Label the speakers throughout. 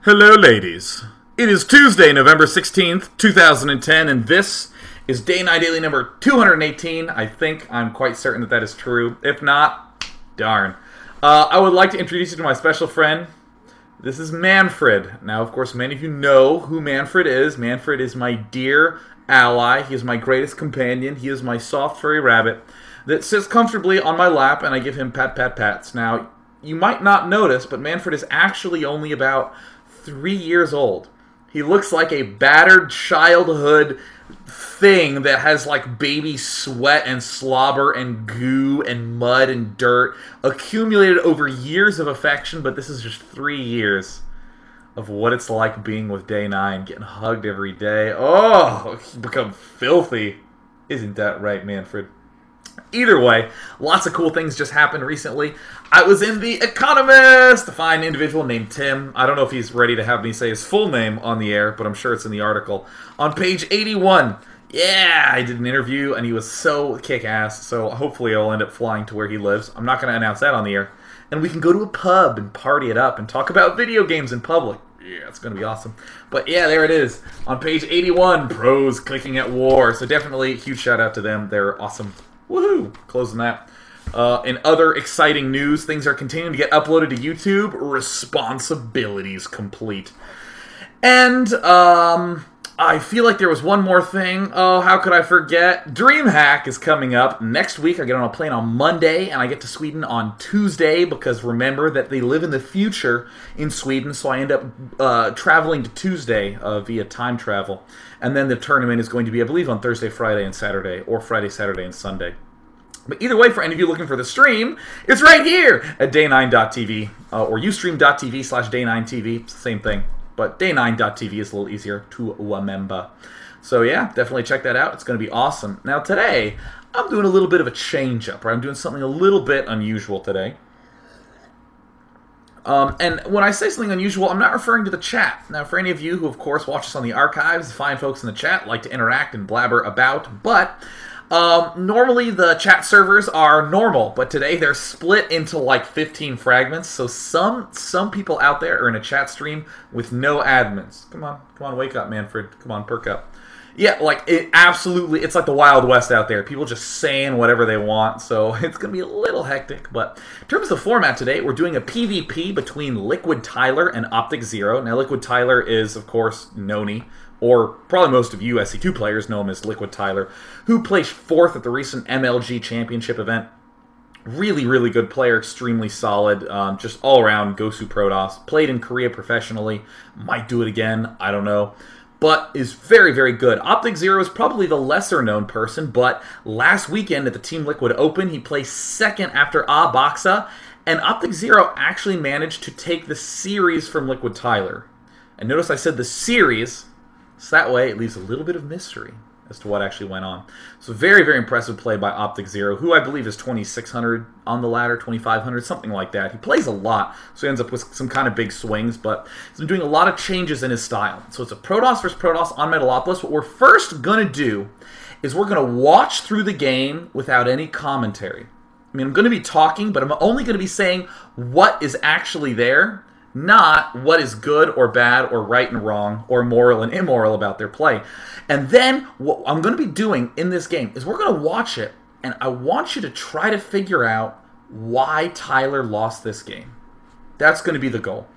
Speaker 1: Hello, ladies. It is Tuesday, November 16th, 2010, and this is Day 9 Daily number 218. I think I'm quite certain that that is true. If not, darn. I would like to introduce you to my special friend. This is Manfred. Now, of course, many of you know who Manfred is. Manfred is my dear ally. He is my greatest companion. He is my soft, furry rabbit that sits comfortably on my lap, and I give him pat-pat-pats. Now, you might not notice, but Manfred is actually only about 3 years old. He looks like a battered childhood thing that has like baby sweat and slobber and goo and mud and dirt accumulated over years of affection, but this is just 3 years of what it's like being with Day 9, getting hugged every day. Oh, he's become filthy. Isn't that right, Manfred? Either way, lots of cool things just happened recently. I was in The Economist to find an individual named Tim. I don't know if he's ready to have me say his full name on the air, but I'm sure it's in the article. On page 81, yeah, I did an interview, and he was so kick-ass, so hopefully I'll end up flying to where he lives. I'm not going to announce that on the air. And we can go to a pub and party it up and talk about video games in public. Yeah, it's going to be awesome. But yeah, there it is. On page 81, pros clicking at war. So definitely huge shout-out to them. They're awesome. Woohoo! Closing that. In other exciting news, things are continuing to get uploaded to YouTube. Responsibilities complete. And, I feel like there was one more thing. Oh, how could I forget? DreamHack is coming up next week. I get on a plane on Monday, and I get to Sweden on Tuesday, because remember that they live in the future in Sweden, so I end up traveling to Tuesday via time travel. And then the tournament is going to be, I believe, on Thursday, Friday, and Saturday, or Friday, Saturday, and Sunday. But either way, for any of you looking for the stream, it's right here at day9.tv, or ustream.tv/day9tv. It's the same thing, but day9.tv is a little easier to remember. So yeah, definitely check that out. It's going to be awesome. Now today, I'm doing a little bit of a change-up, or I'm doing something a little bit unusual today. And when I say something unusual, I'm not referring to the chat. Now, for any of you who, of course, watch us on the archives, fine folks in the chat like to interact and blabber about, but normally the chat servers are normal, but today they're split into like 15 fragments, so some people out there are in a chat stream with no admins. Come on, wake up, Manfred. Come on, perk up. Yeah, like, it's like the Wild West out there. People just saying whatever they want, so it's going to be a little hectic. But in terms of the format today, we're doing a PvP between Liquid Tyler and OptikZero. Now, Liquid Tyler is, of course, Noni, or probably most of you SC2 players know him as Liquid Tyler, who placed 4th at the recent MLG Championship event. Really, really good player, extremely solid, just all-around Gosu Protoss. Played in Korea professionally, might do it again, I don't know. But is very, very good. OptikZero is probably the lesser-known person, but last weekend at the Team Liquid Open, he placed 2nd after Boxa, and OptikZero actually managed to take the series from Liquid Tyler. And notice I said the series, so that way it leaves a little bit of mystery as to what actually went on. So very, very impressive play by OptikZero, who I believe is 2,600 on the ladder, 2,500, something like that. He plays a lot, so he ends up with some kind of big swings, but he's been doing a lot of changes in his style. So it's a Protoss versus Protoss on Metalopolis. What we're first going to do is we're going to watch through the game without any commentary. I mean, I'm going to be talking, but I'm only going to be saying what is actually there, not what is good or bad or right and wrong or moral and immoral about their play. And then what I'm going to be doing in this game is we're going to watch it, and I want you to try to figure out why Tyler lost this game. That's going to be the goal.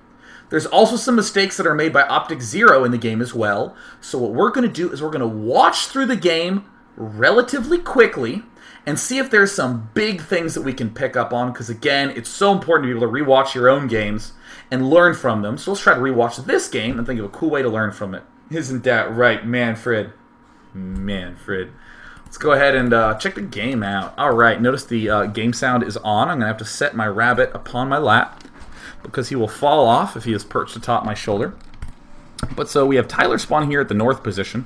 Speaker 1: There's also some mistakes that are made by OptikZero in the game as well. So what we're going to do is we're going to watch through the game relatively quickly and see if there's some big things that we can pick up on, because again, it's so important to be able to rewatch your own games and learn from them. So let's try to rewatch this game and think of a cool way to learn from it. Isn't that right, Manfred? Manfred. Let's go ahead and check the game out. Alright, notice the game sound is on. I'm going to have to set my rabbit upon my lap, because he will fall off if he is perched atop my shoulder. But so we have Tyler spawning here at the north position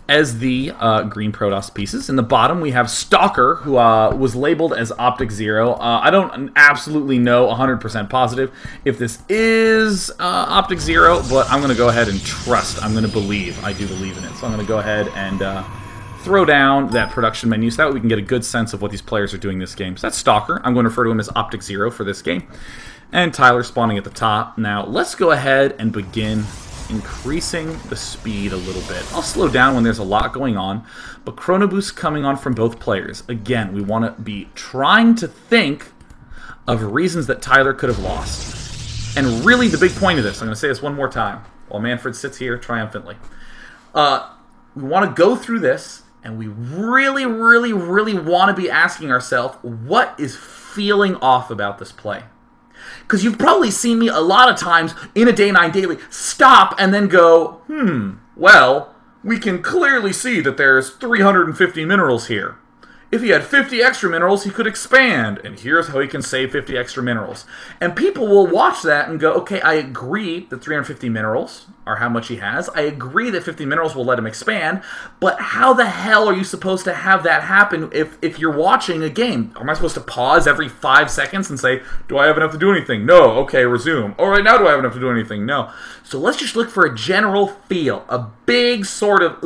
Speaker 1: as the green Protoss pieces. In the bottom, we have Stalker, who was labeled as OptikZero. I don't absolutely know 100% positive if this is OptikZero, but I'm going to go ahead and trust. I'm going to believe. I do believe in it. So I'm going to go ahead and throw down that production menu so that way we can get a good sense of what these players are doing this game. So that's Stalker. I'm going to refer to him as OptikZero for this game. And Tyler spawning at the top. Now, let's go ahead and begin increasing the speed a little bit. I'll slow down when there's a lot going on, but Chrono Boost coming on from both players. Again, we want to be trying to think of reasons that Tyler could have lost. And really the big point of this, I'm going to say this one more time, while Manfred sits here triumphantly. We want to go through this, and we really, really, really want to be asking ourselves, what is feeling off about this play? Because you've probably seen me a lot of times in a Day 9 Daily stop and then go, well, we can clearly see that there's 350 minerals here. If he had 50 extra minerals, he could expand, and here's how he can save 50 extra minerals. And people will watch that and go, okay, I agree that 350 minerals are how much he has. I agree that 50 minerals will let him expand, but how the hell are you supposed to have that happen if you're watching a game? Am I supposed to pause every 5 seconds and say, do I have enough to do anything? No. Okay, resume. All right, now do I have enough to do anything? No. So let's just look for a general feel, a big sort of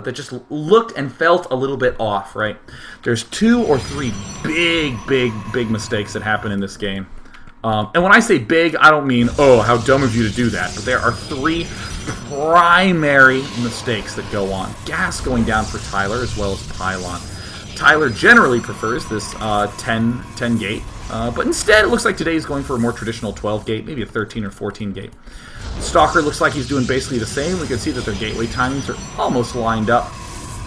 Speaker 1: that just looked and felt a little bit off, right? There's 2 or 3 big mistakes that happen in this game. And when I say big, I don't mean, oh, how dumb of you to do that. But there are 3 primary mistakes that go on. Gas going down for Tyler as well as Pylon. Tyler generally prefers this 10 gate. But instead, it looks like today he's going for a more traditional 12 gate, maybe a 13 or 14 gate. Stalker looks like he's doing basically the same. We can see that their gateway timings are almost lined up.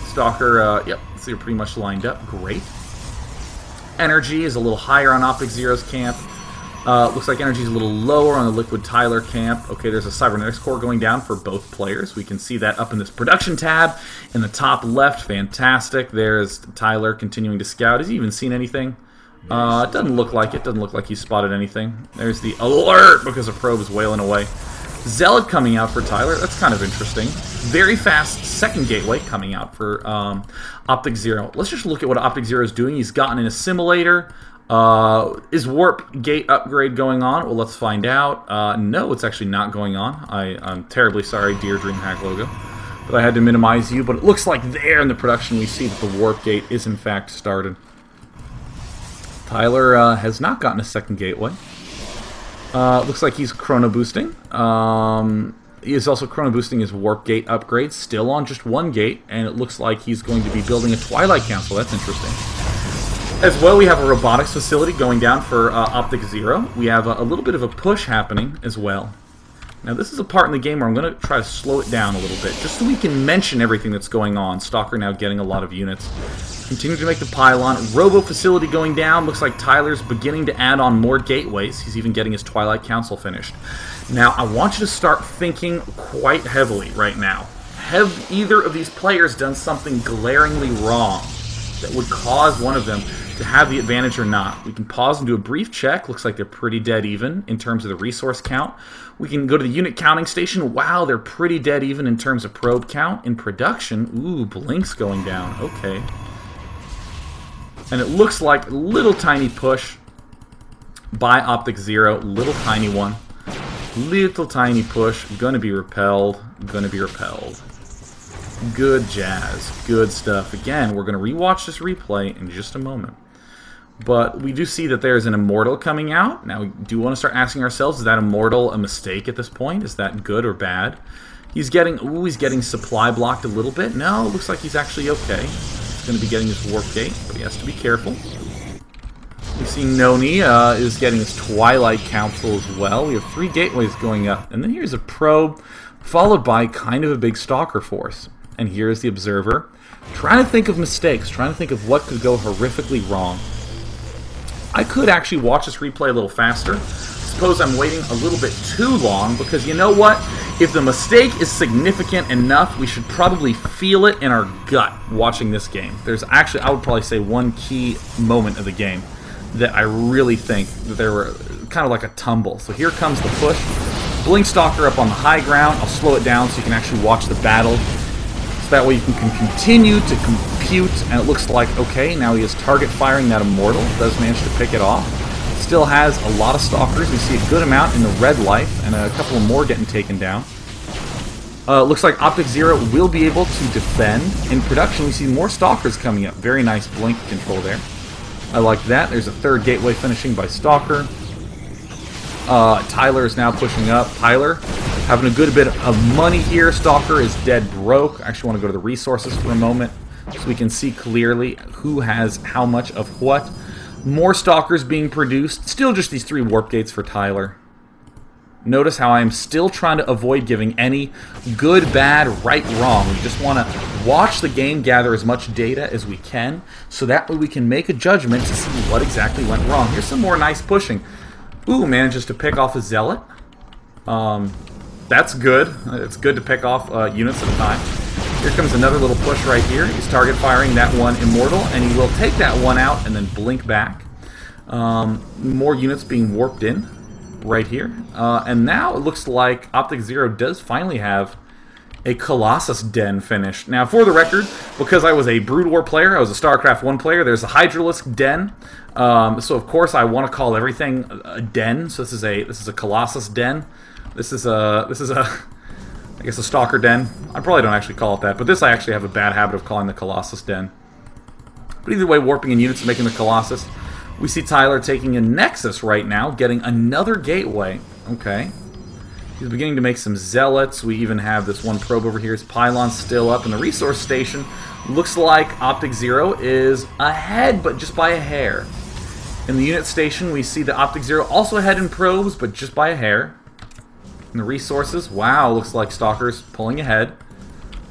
Speaker 1: Stalker, yep, so they're pretty much lined up. Great. Energy is a little higher on OptikZero's camp. Looks like energy is a little lower on the Liquid Tyler camp. Okay, there's a Cybernetics core going down for both players. We can see that up in this production tab in the top left. Fantastic. There's Tyler continuing to scout. Has he even seen anything? It doesn't look like it. Doesn't look like he spotted anything. There's the alert because a probe is wailing away. Zealot coming out for Tyler. That's kind of interesting. Very fast second gateway coming out for OptikZero. Let's just look at what OptikZero is doing. He's gotten an assimilator. Is warp gate upgrade going on? Well, let's find out. No, it's actually not going on. I'm terribly sorry, dear DreamHack logo, but I had to minimize you. But it looks like there in the production we see that the warp gate is in fact started. Tyler has not gotten a second gateway. Looks like he's chrono boosting. He is also chrono boosting his warp gate upgrade, still on just 1 gate, and it looks like he's going to be building a Twilight Council. That's interesting. As well, we have a robotics facility going down for OptikZero. We have a little bit of a push happening as well. Now, this is a part in the game where I'm going to try to slow it down a little bit, just so we can mention everything that's going on. Stalker now getting a lot of units. Continue to make the pylon. Robo facility going down. Looks like Tyler's beginning to add on more gateways. He's even getting his Twilight Council finished. Now, I want you to start thinking quite heavily right now. Have either of these players done something glaringly wrong that would cause one of them to have the advantage or not? We can pause and do a brief check. Looks like they're pretty dead even in terms of the resource count. We can go to the unit counting station. Wow, they're pretty dead even in terms of probe count. In production, ooh, Blink's going down. Okay. And it looks like a little tiny push by OptikZero. Little tiny one. Little tiny push. Gonna be repelled. Gonna be repelled. Good jazz. Good stuff. Again, we're going to rewatch this replay in just a moment. But we do see that there's an Immortal coming out. Now, we do want to start asking ourselves, is that Immortal a mistake at this point? Is that good or bad? He's getting supply blocked a little bit. No, it looks like he's actually okay. He's going to be getting his Warp Gate, but he has to be careful. We see Noni is getting his Twilight Council as well. We have 3 gateways going up. And then here's a probe, followed by kind of a big Stalker force. And here's the Observer, trying to think of mistakes, trying to think of what could go horrifically wrong. I could actually watch this replay a little faster. Suppose I'm waiting a little bit too long, because you know what? If the mistake is significant enough, we should probably feel it in our gut watching this game. There's actually, I would probably say, one key moment of the game that I really think that there were kind of like a tumble. So here comes the push. Blink Stalker up on the high ground. I'll slow it down so you can actually watch the battle. That way you can continue to compute, and it looks like, okay, now he is target firing that Immortal. Does manage to pick it off. Still has a lot of Stalkers. We see a good amount in the red life, and a couple more getting taken down. Looks like OptikZero will be able to defend. In production, we see more Stalkers coming up. Very nice blink control there. I like that. There's a 3rd gateway finishing by Stalker. Tyler is now pushing up. Tyler having a good bit of money here. Stalker is dead broke. I actually want to go to the resources for a moment so we can see clearly who has how much of what. More Stalkers being produced. Still just these 3 warp gates for Tyler. Notice how I'm still trying to avoid giving any good, bad, right, wrong. We just want to watch the game gather as much data as we can, so that way we can make a judgment to see what exactly went wrong. Here's some more nice pushing. Ooh, manages to pick off a Zealot. That's good. It's good to pick off units at a time. Here comes another little push right here. He's target firing that one Immortal, and he will take that one out and then blink back. More units being warped in right here. And now it looks like OptikZero does finally have a Colossus Den finished. Now, for the record, because I was a Brood War player, I was a Starcraft 1 player, there's a Hydralisk Den. So, of course, I want to call everything a den. So this is a Colossus Den. This is a I guess a Stalker Den. I probably don't actually call it that, but this I actually have a bad habit of calling the Colossus Den. But either way, warping in units and making the Colossus. We see Tyler taking a Nexus right now, getting another gateway. Okay. He's beginning to make some Zealots. We even have this one probe over here. His pylon's still up, and the resource station looks like OptikZero is ahead, but just by a hair. In the unit station, we see the OptikZero also ahead in probes, but just by a hair. In the resources, wow, looks like Stalker's pulling ahead.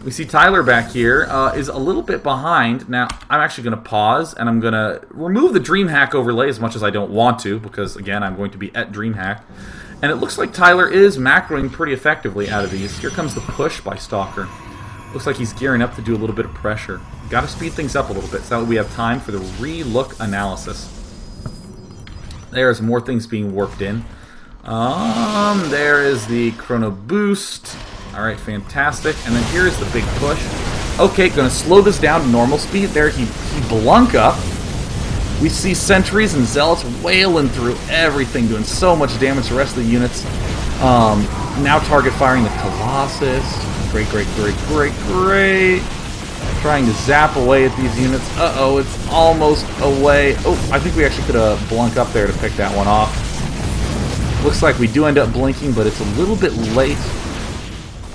Speaker 1: We see Tyler back here is a little bit behind. Now, I'm actually going to pause, and I'm going to remove the DreamHack overlay as much as I don't want to, because, again, I'm going to be at DreamHack. And it looks like Tyler is macroing pretty effectively out of these. Here comes the push by Stalker. Looks like he's gearing up to do a little bit of pressure. Got to speed things up a little bit so that we have time for the re-look analysis. There's more things being worked in. There is the Chrono Boost. Alright, fantastic. And then here's the big push. Okay, gonna slow this down to normal speed. There, he blunk up. We see Sentries and Zealots wailing through everything, doing so much damage to the rest of the units. Now target firing the Colossus. Great, great, great, great, great. Trying to zap away at these units. Uh-oh, it's almost away. Oh, I think we actually could have blunk up there to pick that one off. Looks like we do end up blinking, but it's a little bit late.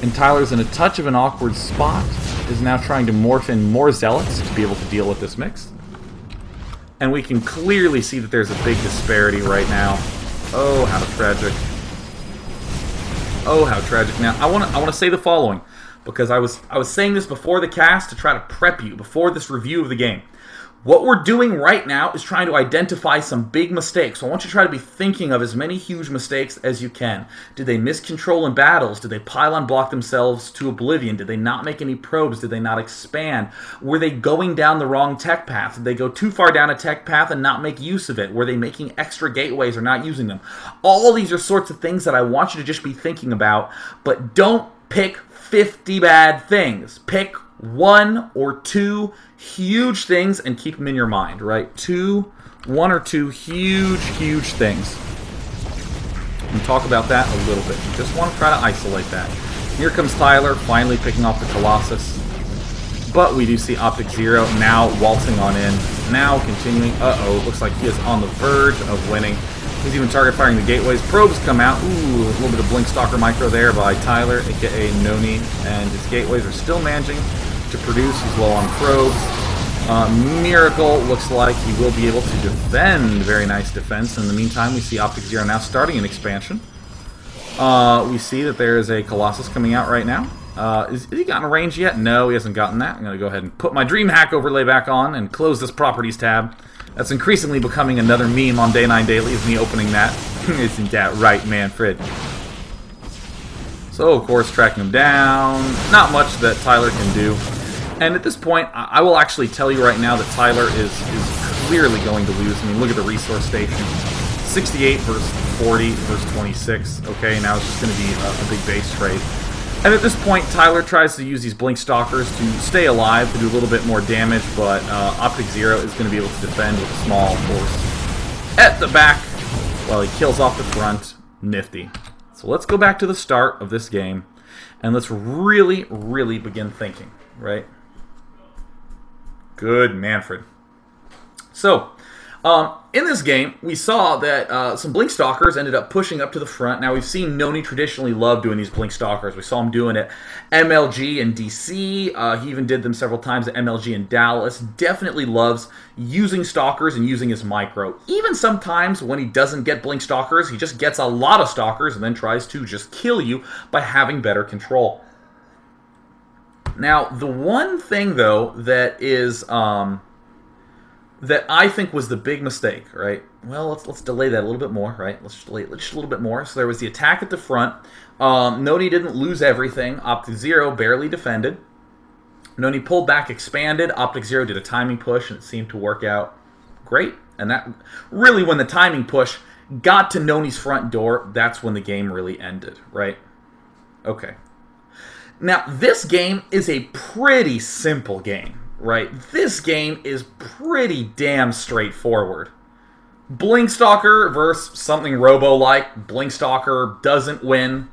Speaker 1: And Tyler's in a touch of an awkward spot. Is now trying to morph in more Zealots to be able to deal with this mix. And we can clearly see that there's a big disparity right now. Oh, how tragic. Oh, how tragic. Now, I want to say the following, because I was saying this before the cast to try to prep you before this review of the game. What we're doing right now is trying to identify some big mistakes. So I want you to try to be thinking of as many huge mistakes as you can. Did they miss control in battles? Did they pylon block themselves to oblivion? Did they not make any probes? Did they not expand? Were they going down the wrong tech path? Did they go too far down a tech path and not make use of it? Were they making extra gateways or not using them? All these are sorts of things that I want you to just be thinking about, but don't pick 50 bad things. Pick 1 or 2 huge things and keep them in your mind, right? 1 or 2 huge things. And talk about that a little bit. You just want to try to isolate that. Here comes Tyler, finally picking off the Colossus. But we do see OptikZero now waltzing on in. Now continuing. Uh-oh, looks like he is on the verge of winning. He's even target firing the gateways. Probes come out. Ooh, a little bit of Blink Stalker Micro there by Tyler, aka Noni. And his gateways are still managing to produce. He's low on probes. Miracle looks like he will be able to defend. Very nice defense. In the meantime, we see OptikZero now starting an expansion. We see that there is a Colossus coming out right now. Has he gotten a range yet? No, he hasn't gotten that. I'm going to go ahead and put my DreamHack overlay back on and close this Properties tab. That's increasingly becoming another meme on Day 9 Daily, is me opening that. Isn't that right, Manfred? So, of course, tracking him down. Not much that Tyler can do. And at this point, I will actually tell you right now that Tyler is clearly going to lose. I mean, look at the resource station. 68 versus 40 versus 26. Okay, now it's just going to be a big base trade. And at this point, Tyler tries to use these Blink Stalkers to stay alive, to do a little bit more damage, but OptikZero is going to be able to defend with a small force. At the back, while he kills off the front, nifty. So let's go back to the start of this game, and let's really begin thinking, right? Good, Manfred. So, In this game, we saw that some Blink Stalkers ended up pushing up to the front. Now, we've seen Noni traditionally love doing these Blink Stalkers. We saw him doing it MLG in DC. He even did them several times at MLG in Dallas. Definitely loves using Stalkers and using his micro. Even sometimes when he doesn't get Blink Stalkers, he just gets a lot of Stalkers and then tries to just kill you by having better control. Now, the one thing, though, that is... that I think was the big mistake, right? Well, let's delay that a little bit more, right? Let's just delay it just a little bit more. So there was the attack at the front. Noni didn't lose everything. OptikZero barely defended. Noni pulled back, expanded. OptikZero did a timing push, and it seemed to work out great. And that really, when the timing push got to Noni's front door, that's when the game really ended, right? Okay. Now, this game is a pretty simple game. Right, this game is pretty damn straightforward. Blink Stalker versus something Robo-like. Blink Stalker doesn't win.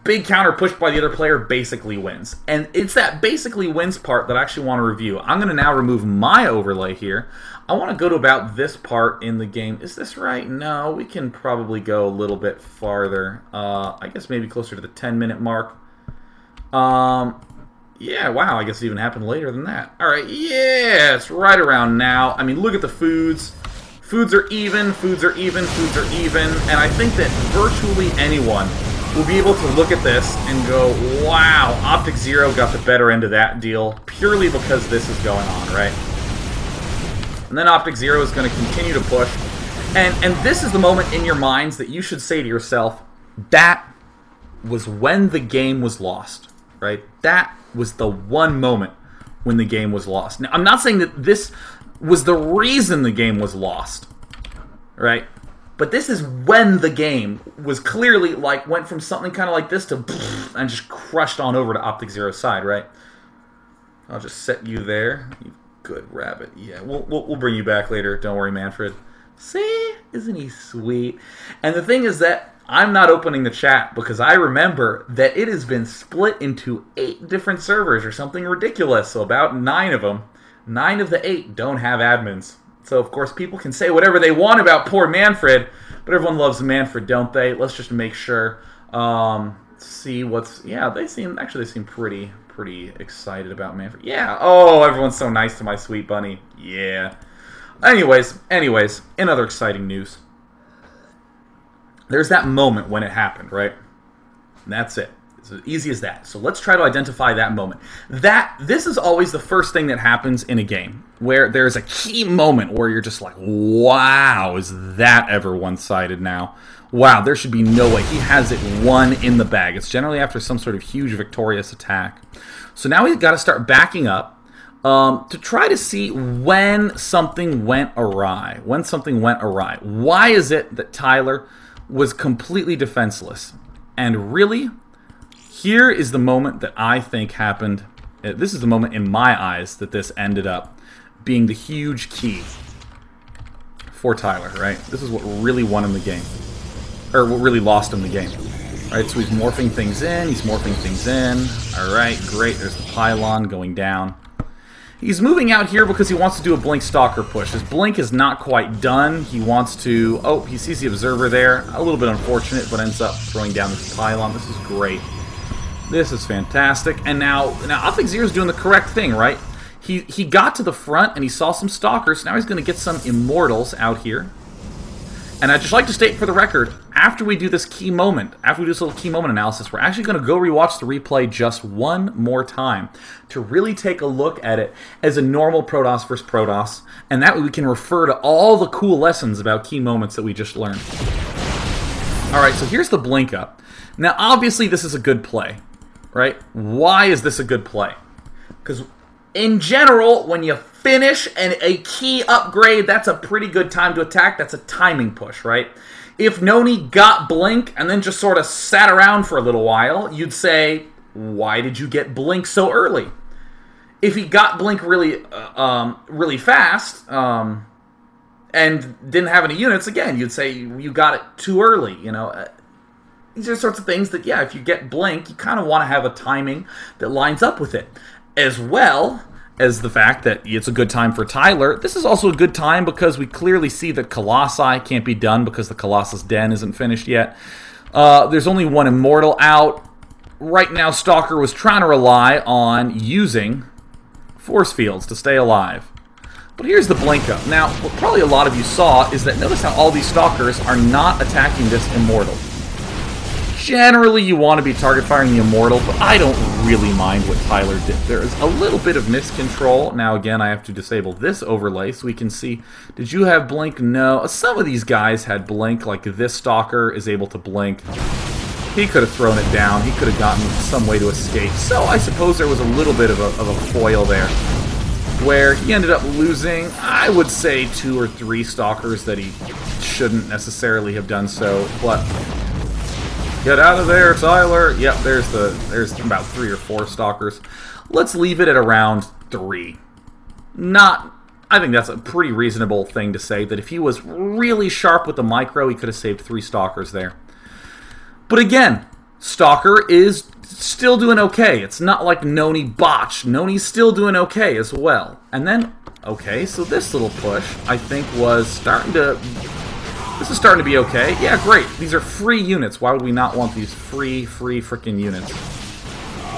Speaker 1: Big counter push by the other player basically wins. And it's that basically wins part that I actually want to review. I'm going to now remove my overlay here. I want to go to about this part in the game. Is this right? No, we can probably go a little bit farther. I guess maybe closer to the 10-minute mark. Yeah, wow, I guess it even happened later than that. Alright, yeah, it's right around now. I mean, look at the foods. Foods are even, foods are even, foods are even. And I think that virtually anyone will be able to look at this and go, wow, OptikZero got the better end of that deal purely because this is going on, right? And then OptikZero is going to continue to push. And this is the moment in your minds that you should say to yourself, that was when the game was lost, right? That was the one moment when the game was lost. Now, I'm not saying that this was the reason the game was lost, right? But this is when the game was clearly, like, went from something kind of like this to and just crushed on over to OptikZero's side, right? I'll just set you there. You good rabbit. Yeah, we'll bring you back later. Don't worry, Manfred. See? Isn't he sweet? And the thing is that I'm not opening the chat because I remember that it has been split into 8 different servers or something ridiculous. So about 9 of them, 9 of the 8 don't have admins. So of course people can say whatever they want about poor Manfred, but everyone loves Manfred, don't they? Let's just make sure. See what's... Yeah, they seem pretty excited about Manfred. Yeah. Oh, everyone's so nice to my sweet bunny. Yeah. Anyways, in other exciting news. There's that moment when it happened, right? And that's it. It's as easy as that. So let's try to identify that moment. This is always the first thing that happens in a game, where there's a key moment where you're just like, wow, is that ever one-sided now? Wow, there should be no way. He has it won in the bag. It's generally after some sort of huge victorious attack. So now we've got to start backing up to try to see when something went awry. Why is it that Tyler was completely defenseless? And really, here is the moment that I think happened. This is the moment in my eyes that this ended up being the huge key for Tyler, right? This is what really won him the game. Or what really lost him the game. Right, so he's morphing things in. Alright, great. There's the pylon going down. He's moving out here because he wants to do a Blink Stalker push. His Blink is not quite done. He wants to... Oh, he sees the Observer there. A little bit unfortunate, but ends up throwing down this pylon. This is great. This is fantastic. And now OptikZero is doing the correct thing, right? He got to the front and he saw some Stalkers. Now he's going to get some Immortals out here. And I'd just like to state for the record, after we do this key moment, after we do this little key moment analysis, we're actually going to go rewatch the replay just one more time to really take a look at it as a normal Protoss versus Protoss, and that way we can refer to all the cool lessons about key moments that we just learned. Alright, so here's the blink up. Now, obviously, this is a good play, right? Why is this a good play? Because in general, when you finish a key upgrade, that's a pretty good time to attack. That's a timing push, right? If Noni got Blink and then just sort of sat around for a little while, you'd say, why did you get Blink so early? If he got Blink really fast and didn't have any units, again, you'd say you got it too early, you know. These are sorts of things that, yeah, if you get Blink, you kind of want to have a timing that lines up with it. As well as the fact that it's a good time for Tyler, this is also a good time because we clearly see that Colossi can't be done because the Colossus Den isn't finished yet. There's only one Immortal out. Right now, Stalker was trying to rely on using force fields to stay alive. But here's the blink up. Now, what probably a lot of you saw is that notice how all these Stalkers are not attacking this Immortal. Generally, you want to be target firing the Immortal, but I don't really mind what Tyler did. There is a little bit of miscontrol. Now, again, I have to disable this overlay so we can see. Did you have blink? No. Some of these guys had blink, like this Stalker is able to blink. He could have thrown it down. He could have gotten some way to escape. So I suppose there was a little bit of a foil there, where he ended up losing, I would say, 2 or 3 Stalkers that he shouldn't necessarily have done so. But get out of there, Tyler. Yep, there's about 3 or 4 Stalkers. Let's leave it at around 3. I think that's a pretty reasonable thing to say, that if he was really sharp with the micro, he could have saved 3 Stalkers there. But again, Stalker is still doing okay. It's not like Noni botched. Noni's still doing okay as well. And then, okay, so this little push, I think, was starting to... This is starting to be okay. Yeah, great. These are free units. Why would we not want these free freaking units?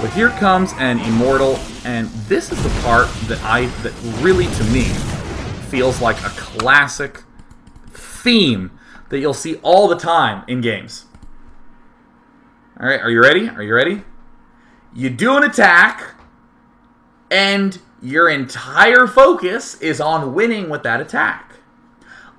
Speaker 1: But here comes an Immortal, and this is the part that really, to me, feels like a classic theme that you'll see all the time in games. All right, are you ready? Are you ready? You do an attack, and your entire focus is on winning with that attack.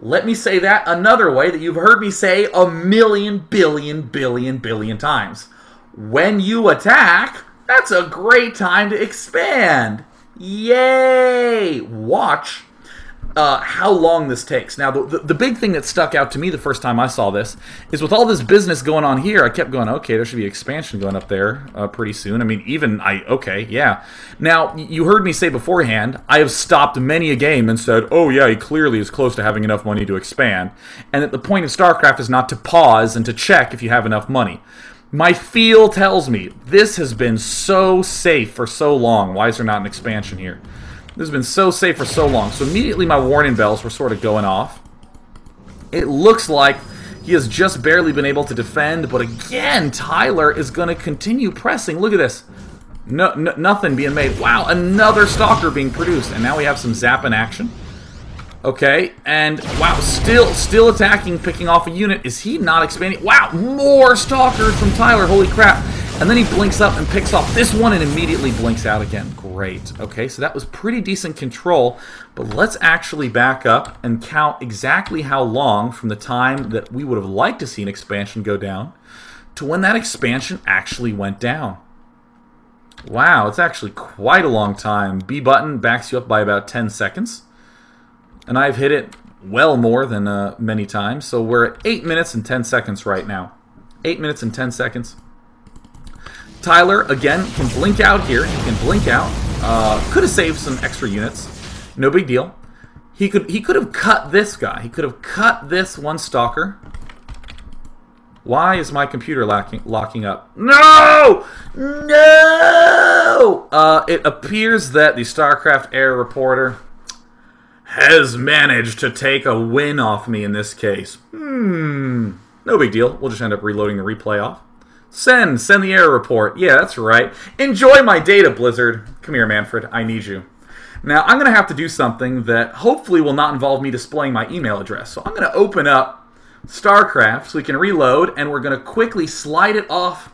Speaker 1: Let me say that another way that you've heard me say a million, billion times. When you attack, that's a great time to expand. Yay! Watch how long this takes. Now, the big thing that stuck out to me the first time I saw this is with all this business going on here, I kept going, okay, there should be expansion going up there pretty soon. I mean, okay, yeah. Now, you heard me say beforehand, I have stopped many a game and said, oh yeah, he clearly is close to having enough money to expand. And that the point of StarCraft is not to pause and to check if you have enough money. My feel tells me this has been so safe for so long. Why is there not an expansion here? This has been so safe for so long. So immediately my warning bells were sort of going off. It looks like he has just barely been able to defend, but again, Tyler is going to continue pressing. Look at this. Nothing being made. Wow, another Stalker being produced. And now we have some zap in action. Okay, and wow, still attacking, picking off a unit. Is he not expanding? Wow, more Stalkers from Tyler, holy crap. And then he blinks up and picks off this one and immediately blinks out again. Great. Okay, so that was pretty decent control, but let's actually back up and count exactly how long from the time that we would have liked to see an expansion go down to when that expansion actually went down. Wow, it's actually quite a long time. B button backs you up by about 10 seconds. And I've hit it well more than many times. So we're at 8 minutes and 10 seconds right now. 8 minutes and 10 seconds. Tyler, again, can blink out here. He can blink out. Could have saved some extra units. No big deal. He could have cut this guy. He could have cut this one Stalker. Why is my computer locking up? No! No! It appears that the StarCraft error reporter has managed to take a win off me in this case. No big deal. We'll just end up reloading the replay off. Send the error report. Yeah, that's right. Enjoy my data, Blizzard. Come here, Manfred. I need you. Now, I'm going to have to do something that hopefully will not involve me displaying my email address. So I'm going to open up StarCraft so we can reload, and we're going to quickly slide it off.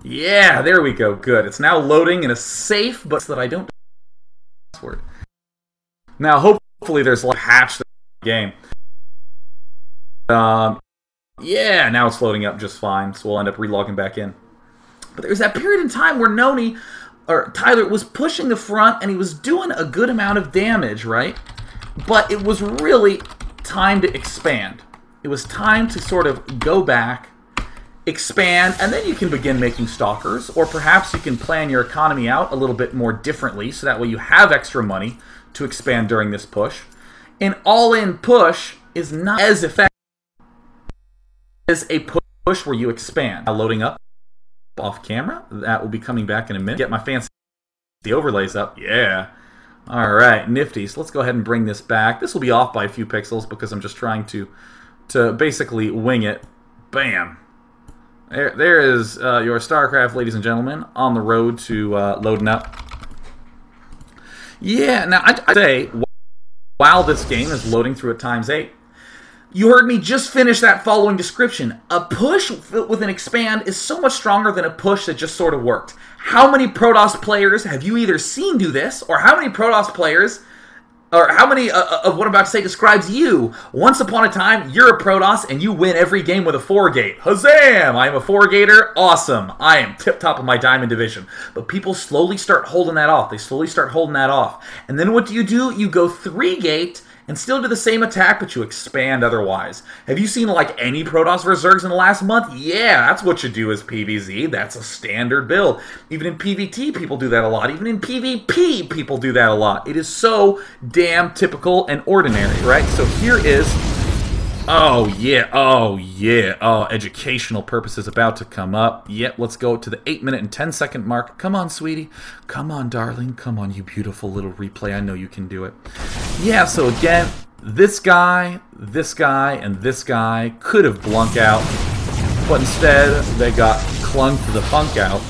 Speaker 1: Yeah, there we go. Good. It's now loading in a safe, but so that I don't password. Now, hopefully there's like a hatch in the game. Yeah, now it's loading up just fine, so we'll end up relogging back in. But there was that period in time where Tyler was pushing the front and he was doing a good amount of damage, right? But it was really time to expand. It was time to sort of go back, expand, and then you can begin making Stalkers, or perhaps you can plan your economy out a little bit more differently, so that way you have extra money to expand during this push. An all-in push is not as effective as a push where you expand. Now loading up off camera. That will be coming back in a minute. Get my fancy overlays up. Yeah. All right, nifty. So let's go ahead and bring this back. This will be off by a few pixels because I'm just trying to basically wing it. Bam. There is your StarCraft, ladies and gentlemen, on the road to loading up. Yeah, now I'd say while this game is loading through at ×8, you heard me just finish that following description. A push with an expand is so much stronger than a push that just sort of worked. How many Protoss players have you either seen do this, or how many Protoss players, or how many of what I'm about to say describes you? Once upon a time, you're a Protoss and you win every game with a 4-gate. Huzzam! I am a 4-gater. Awesome. I am tip-top of my Diamond Division. But people slowly start holding that off. They slowly start holding that off. And then what do? You go 3-gate and still do the same attack, but you expand otherwise. Have you seen, like, any Protoss vs. Zergs in the last month? Yeah, that's what you do as PvZ. That's a standard build. Even in PvT, people do that a lot. Even in PvP, people do that a lot. It is so damn typical and ordinary, right? So here is... Oh, yeah. Oh, yeah. Oh, educational purposes about to come up. Yep, let's go to the 8-minute and 10-second mark. Come on, sweetie. Come on, darling. Come on, you beautiful little replay. I know you can do it. Yeah, so again, this guy, and this guy could have blunk out, but instead they got clung to the funk out.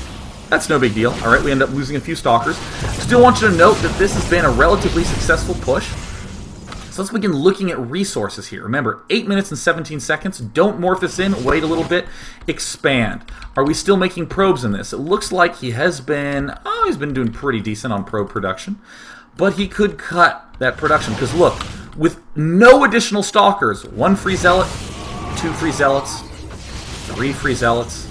Speaker 1: That's no big deal. All right, we end up losing a few stalkers. Still want you to note that this has been a relatively successful push. So let's begin looking at resources here. Remember, 8 minutes and 17 seconds. Don't morph this in. Wait a little bit. Expand. Are we still making probes in this? It looks like he has been... Oh, he's been doing pretty decent on probe production. But he could cut that production. Because look, with no additional stalkers, 1 free zealot, 2 free zealots, 3 free zealots,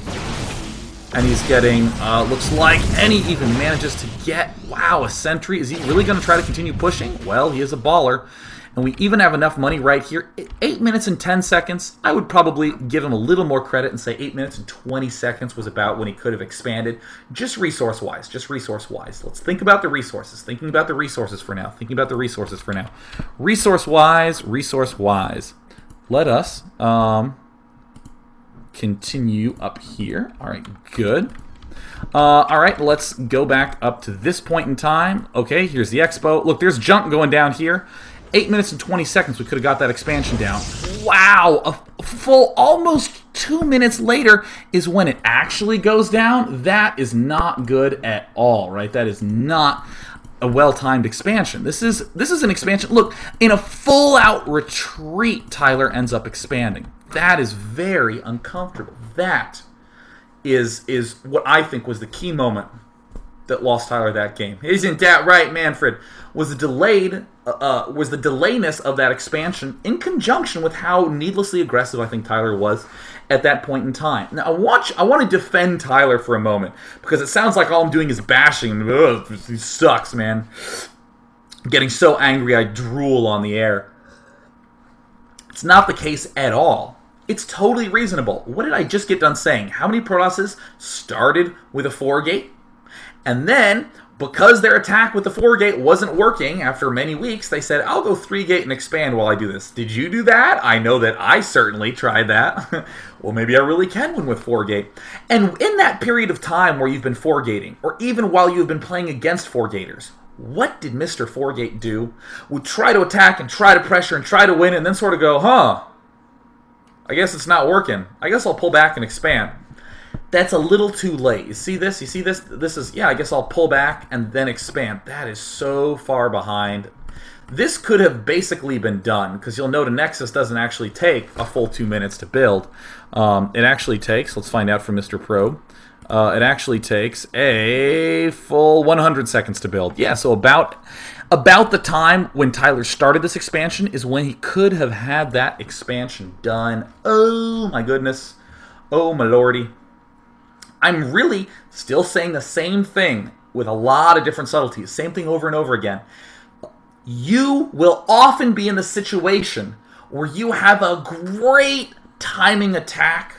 Speaker 1: and he's getting, looks like, and he even manages to get, wow, a sentry. Is he really going to try to continue pushing? Well, he is a baller. And we even have enough money right here. 8 minutes and 10 seconds. I would probably give him a little more credit and say 8 minutes and 20 seconds was about when he could have expanded. Just resource-wise. Just resource-wise. Let's think about the resources. Thinking about the resources for now. Thinking about the resources for now. Resource-wise. Resource-wise. Let us continue up here. All right, good. All right, let's go back up to this point in time. Okay, here's the expo. Look, there's junk going down here. 8 minutes and 20 seconds, we could have got that expansion down. Wow! A full almost 2 minutes later is when it actually goes down. That is not good at all, right? That is not a well-timed expansion. This is an expansion. Look, in a full-out retreat, Tyler ends up expanding. That is very uncomfortable. That is what I think was the key moment that lost Tyler that game. Isn't that right, Manfred? Was the delayness of that expansion in conjunction with how needlessly aggressive I think Tyler was at that point in time. Now, I want to defend Tyler for a moment, because it sounds like all I'm doing is bashing him. Ugh, he sucks, man. I'm getting so angry I drool on the air. It's not the case at all. It's totally reasonable. What did I just get done saying? How many Protosses started with a 4-gate? And then, because their attack with the 4-gate wasn't working after many weeks, they said, I'll go 3-gate and expand while I do this. Did you do that? I know that I certainly tried that. Well, maybe I really can win with 4-gate. And in that period of time where you've been 4-gating, or even while you've been playing against 4-gaters, what did Mr. 4-gate do? Would try to attack and try to pressure and try to win and then sort of go, huh, I guess it's not working. I guess I'll pull back and expand. That's a little too late. You see this? You see this? This is, yeah, I guess I'll pull back and then expand. That is so far behind. This could have basically been done, because you'll note a Nexus doesn't actually take a full 2 minutes to build. It actually takes, let's find out from Mr. Probe, it actually takes a full 100 seconds to build. Yeah, so about the time when Tyler started this expansion is when he could have had that expansion done. Oh my goodness. Oh my lordy. I'm really still saying the same thing with a lot of different subtleties. Same thing over and over again. You will often be in the situation where you have a great timing attack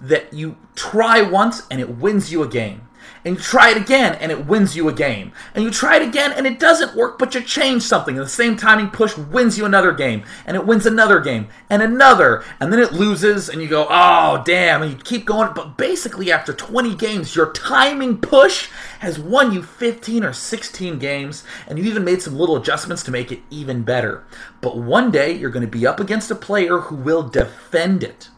Speaker 1: that you try once and it wins you a game. And you try it again, and it wins you a game. And you try it again, and it doesn't work, but you change something. And the same timing push wins you another game. And it wins another game. And another. And then it loses, and you go, oh, damn. And you keep going. But basically, after 20 games, your timing push has won you 15 or 16 games. And you even made some little adjustments to make it even better. But one day, you're going to be up against a player who will defend it.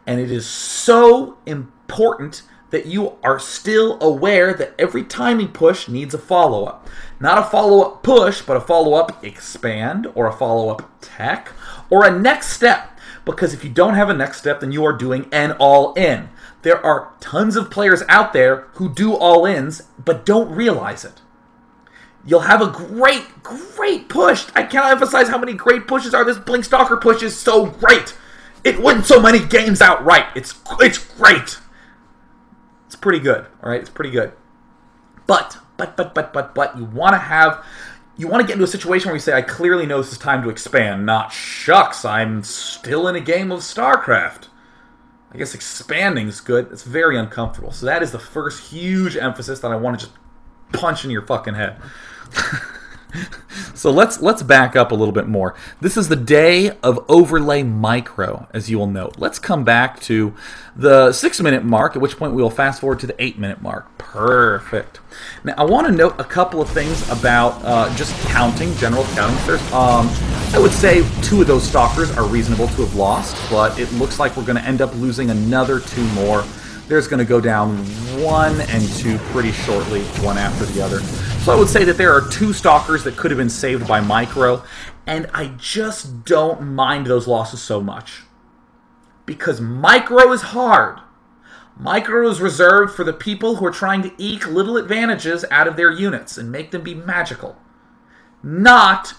Speaker 1: And it is so important that you are still aware that every timing push needs a follow-up. Not a follow-up push, but a follow-up expand, or a follow-up tech, or a next step. Because if you don't have a next step, then you are doing an all-in. There are tons of players out there who do all-ins, but don't realize it. You'll have a great, great push. I cannot emphasize how many great pushes are. This Blink Stalker push is so great. It wins so many games outright. It's great. It's pretty good, all right? It's pretty good. But you want to get into a situation where you say, I clearly know this is time to expand, not shucks, I'm still in a game of Starcraft. I guess expanding is good. It's very uncomfortable. So that is the first huge emphasis that I want to just punch in your fucking head. So let's back up a little bit more. This is the day of overlay micro, as you will note. Let's come back to the 6-minute mark, at which point we will fast forward to the 8-minute mark. Perfect. Now, I want to note a couple of things about just counting, general counting. I would say 2 of those stalkers are reasonable to have lost, but it looks like we're going to end up losing another 2 more. There's going to go down 1 and 2 pretty shortly, one after the other. So I would say that there are 2 stalkers that could have been saved by micro, and I just don't mind those losses so much. Because micro is hard. Micro is reserved for the people who are trying to eke little advantages out of their units and make them be magical. Not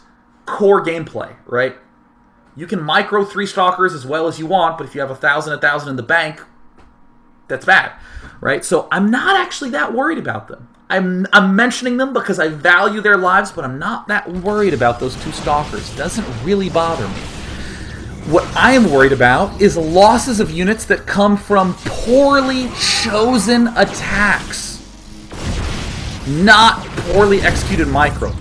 Speaker 1: core gameplay, right? You can micro 3 stalkers as well as you want, but if you have 1,000 in the bank, that's bad, right? So I'm not actually that worried about them. I'm mentioning them because I value their lives, but I'm not that worried about those 2 stalkers. It doesn't really bother me. What I am worried about is losses of units that come from poorly chosen attacks. Not poorly executed micro.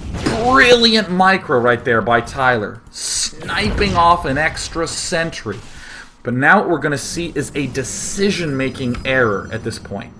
Speaker 1: Brilliant micro right there by Tyler. Sniping off an extra sentry. But now what we're going to see is a decision-making error at this point.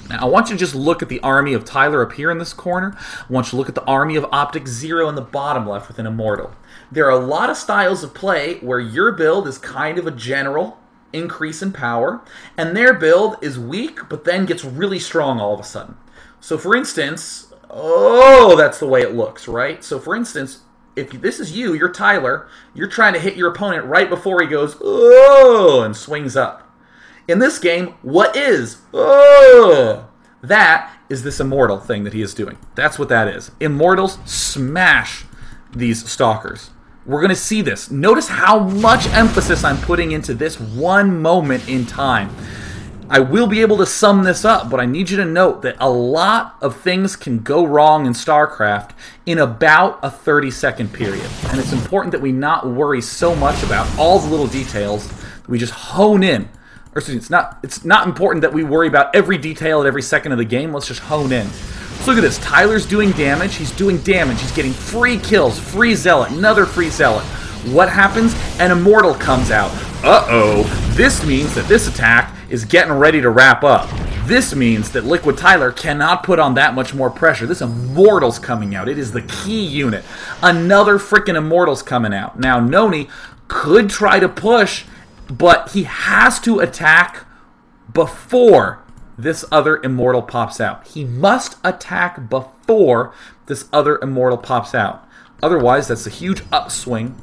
Speaker 1: Now, I want you to just look at the army of Tyler up here in this corner. I want you to look at the army of OptikZero in the bottom left with an Immortal. There are a lot of styles of play where your build is kind of a general increase in power, and their build is weak, but then gets really strong all of a sudden. So, for instance, oh, that's the way it looks, right? So, for instance, if this is you, you're Tyler, you're trying to hit your opponent right before he goes, oh, and swings up. In this game, what is, oh, that is this Immortal thing that he is doing. That's what that is. Immortals smash these stalkers. We're going to see this. Notice how much emphasis I'm putting into this one moment in time. I will be able to sum this up, but I need you to note that a lot of things can go wrong in StarCraft in about a 30-second period. And it's important that we not worry so much about all the little details that we just hone in. Or excuse me, it's not important that we worry about every detail at every second of the game. Let's just hone in. So look at this. Tyler's doing damage. He's doing damage. He's getting free kills. Free Zealot. Another free Zealot. What happens? An Immortal comes out. Uh-oh. This means that this attack is getting ready to wrap up. This means that Liquid Tyler cannot put on that much more pressure. This Immortal's coming out. It is the key unit. Another freaking Immortal's coming out. Now, Noni could try to push, but he has to attack before this other Immortal pops out. He must attack before this other Immortal pops out. Otherwise, that's a huge upswing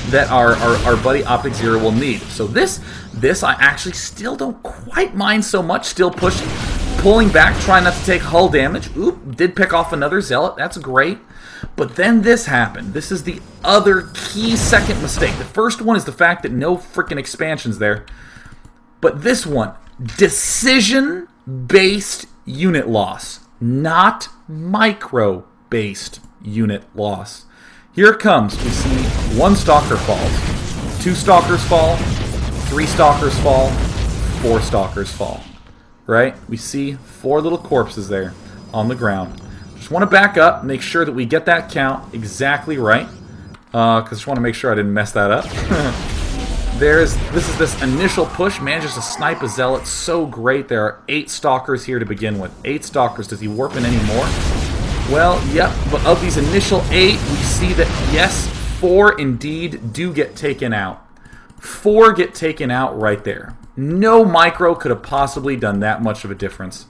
Speaker 1: that our buddy OptikZero will need. So this I actually still don't quite mind so much. Still pushing, pulling back, trying not to take hull damage. Oop, did pick off another Zealot. That's great. But then this happened. This is the other key second mistake. The first one is the fact that no freaking expansion's there. But this one, decision-based unit loss, not micro-based unit loss. Here it comes. We see 1 Stalker falls, 2 Stalkers fall, 3 Stalkers fall, 4 Stalkers fall. right? We see 4 little corpses there on the ground. Just want to back up, make sure that we get that count exactly right. Because I just want to make sure I didn't mess that up. This is this initial push. Manages to snipe a Zealot so great. There are 8 Stalkers here to begin with. 8 Stalkers. Does he warp in any more? Well, yep. But of these initial 8, we see that, yes, 4 indeed do get taken out. 4 get taken out right there. No micro could have possibly done that much of a difference.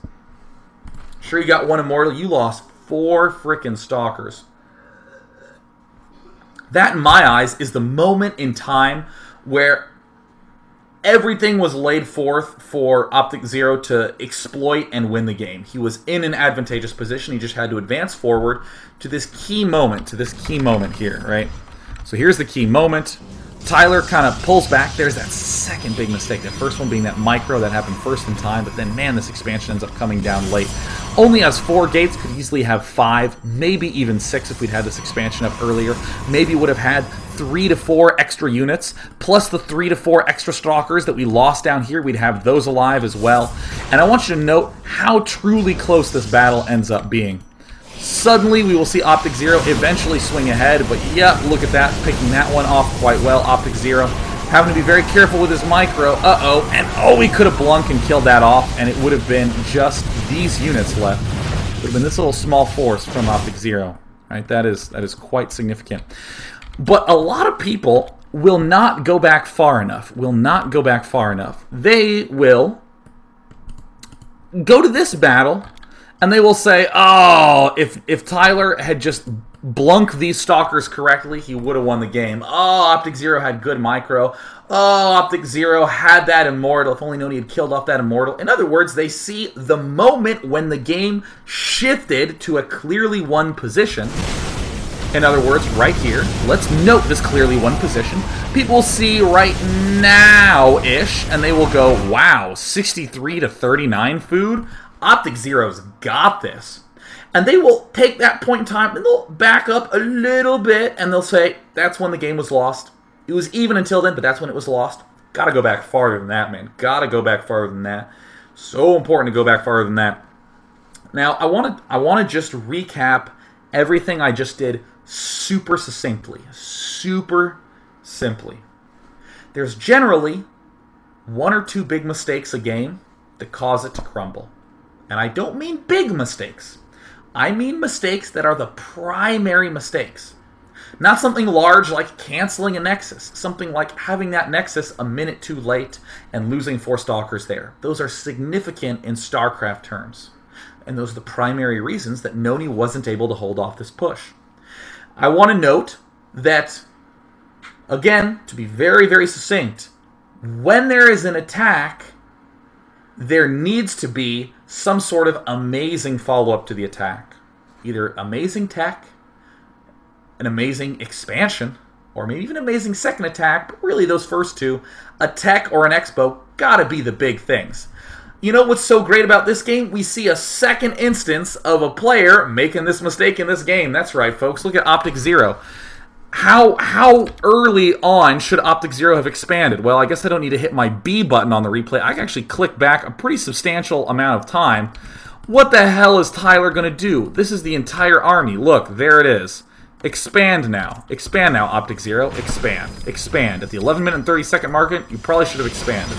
Speaker 1: Sure, you got 1 Immortal. You lost 4 frickin' Stalkers. That, in my eyes, is the moment in time where everything was laid forth for OptikZero to exploit and win the game. He was in an advantageous position. He just had to advance forward to this key moment, here, right? So here's the key moment. Tyler kind of pulls back. There's that second big mistake. The first one being that micro that happened first in time, but then, man, this expansion ends up coming down late. Only has 4 gates, could easily have 5, maybe even 6 if we'd had this expansion up earlier. Maybe would have had 3 to 4 extra units, plus the 3 to 4 extra Stalkers that we lost down here. We'd have those alive as well. And I want you to note how truly close this battle ends up being. Suddenly, we will see OptikZero eventually swing ahead, but yeah, look at that, picking that one off quite well. OptikZero having to be very careful with his micro. And we could have Blunk and killed that off, and it would have been just these units left. Would have been this little small force from OptikZero. Right? That is quite significant. But a lot of people will not go back far enough. They will go to this battle, and they will say, oh, if Tyler had just blunked these Stalkers correctly, he would have won the game. Oh, OptikZero had good micro. Oh, OptikZero had that Immortal. If only known he had killed off that Immortal. In other words, they see the moment when the game shifted to a clearly won position. In other words, right here, let's note this clearly won position. People see right now-ish, and they will go, wow, 63 to 39 food? OptikZero's got this. And they will take that point in time and they'll back up a little bit and they'll say, that's when the game was lost. It was even until then, but that's when it was lost. Gotta go back farther than that, man. Gotta go back farther than that. So important to go back farther than that. Now, I want to just recap everything I just did super succinctly. Super simply. There's generally 1 or 2 big mistakes a game that cause it to crumble. And I don't mean big mistakes. I mean mistakes that are the primary mistakes. Not something large like canceling a Nexus. Something like having that Nexus a minute too late and losing 4 Stalkers there. Those are significant in Starcraft terms. And those are the primary reasons that Noni wasn't able to hold off this push. I want to note that, again, to be very, very succinct, when there is an attack, there needs to be some sort of amazing follow-up to the attack. Either amazing tech, an amazing expansion, or maybe even an amazing second attack, but really those first 2, a tech or an expo, gotta be the big things. You know what's so great about this game? We see a second instance of a player making this mistake in this game. That's right, folks. Look at OptikZero. How early on should OptikZero have expanded? Well, I guess I don't need to hit my B button on the replay. I can actually click back a pretty substantial amount of time. What the hell is Tyler going to do? This is the entire army. Look, there it is. Expand now. Expand now, OptikZero. Expand. Expand. At the 11-minute and 30-second market, you probably should have expanded.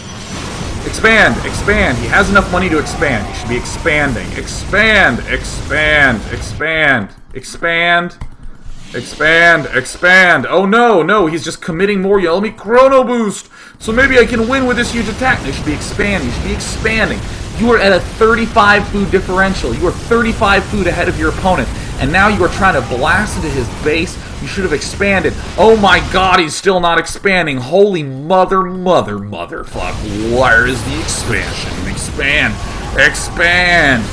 Speaker 1: Expand. Expand. He has enough money to expand. He should be expanding. Expand. Expand. Expand. Expand. Expand, expand. Oh no, no, he's just committing more. Let me chrono boost. So maybe I can win with this huge attack. You should be expanding. You should be expanding. You are at a 35 food differential. You are 35 food ahead of your opponent. And now you are trying to blast into his base. You should have expanded. Oh my god, he's still not expanding. Holy motherfuck. Where is the expansion? Expand. Expand.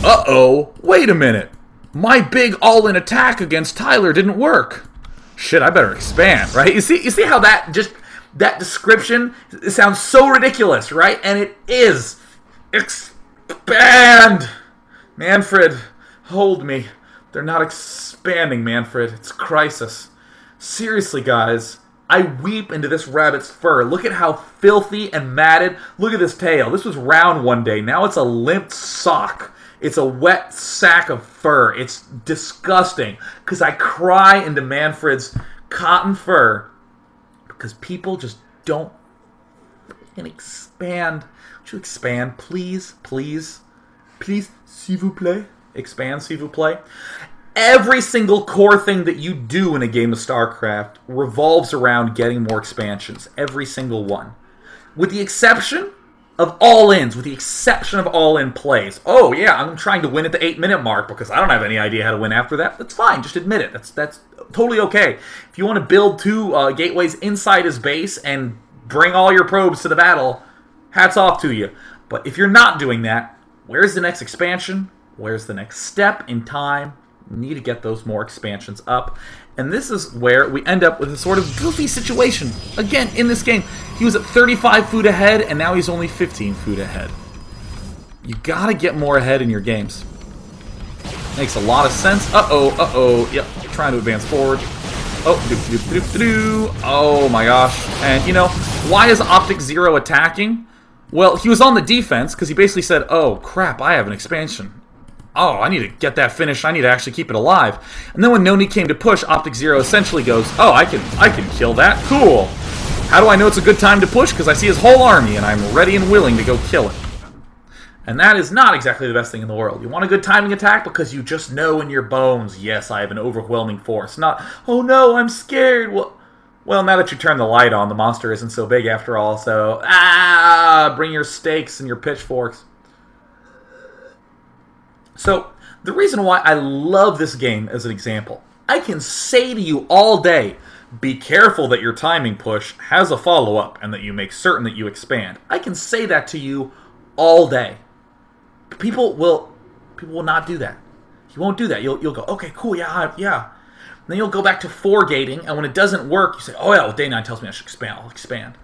Speaker 1: Uh-oh. Wait a minute. My big all-in attack against Tyler didn't work. Shit, I better expand, right? You see how that description, it sounds so ridiculous, right? And it is. Expand! Manfred, hold me. They're not expanding, Manfred. It's crisis. Seriously, guys, I weep into this rabbit's fur. Look at how filthy and matted. Look at this tail. This was round one day. Now it's a limp sock. It's a wet sack of fur. It's disgusting. Because I cry into Manfred's cotton fur. Because people just don't expand. Would you expand, please? Please? Please? S'il vous plaît? Expand, s'il vous plaît? Every single core thing that you do in a game of StarCraft revolves around getting more expansions. Every single one. With the exception of all-ins. With the exception of all-in plays. Oh, yeah, I'm trying to win at the 8-minute mark because I don't have any idea how to win after that. That's fine. Just admit it. That's totally okay. If you want to build 2 gateways inside his base and bring all your probes to the battle, hats off to you. But if you're not doing that, where's the next expansion? Where's the next step in time? We need to get those more expansions up. And this is where we end up with a sort of goofy situation. Again, in this game, he was at 35 food ahead, and now he's only 15 food ahead. You gotta get more ahead in your games. Makes a lot of sense. Uh-oh. Yep, trying to advance forward. Oh my gosh. And, you know, why is OptikZero attacking? Well, he was on the defense because he basically said, oh, crap, I have an expansion. Oh, I need to get that finished. I need to actually keep it alive. And then when Noni came to push, OptikZero essentially goes, oh, I can kill that? Cool. How do I know it's a good time to push? Because I see his whole army, and I'm ready and willing to go kill it. And that is not exactly the best thing in the world. You want a good timing attack because you just know in your bones, yes, I have an overwhelming force. Not, oh no, I'm scared. Well, now that you turn the light on, the monster isn't so big after all, so, bring your stakes and your pitchforks. So, the reason why I love this game as an example, I can say to you all day, be careful that your timing push has a follow-up and that you make certain that you expand. I can say that to you all day. People will not do that. You won't do that. You'll go, okay, cool, yeah. And then you'll go back to 4 gating, and when it doesn't work, you say, oh yeah, well, day 9 tells me I should expand. I'll expand.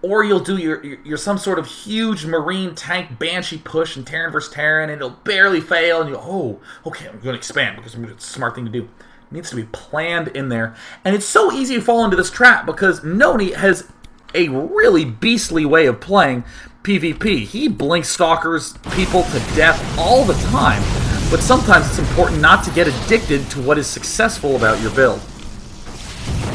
Speaker 1: Or you'll do your some sort of huge marine tank banshee push in Terran versus Terran, and it'll barely fail, and you go, oh, okay, I'm going to expand because it's a smart thing to do. It needs to be planned in there. And it's so easy to fall into this trap because Noni has a really beastly way of playing PvP. He blinks stalkers people to death all the time, but sometimes it's important not to get addicted to what is successful about your build.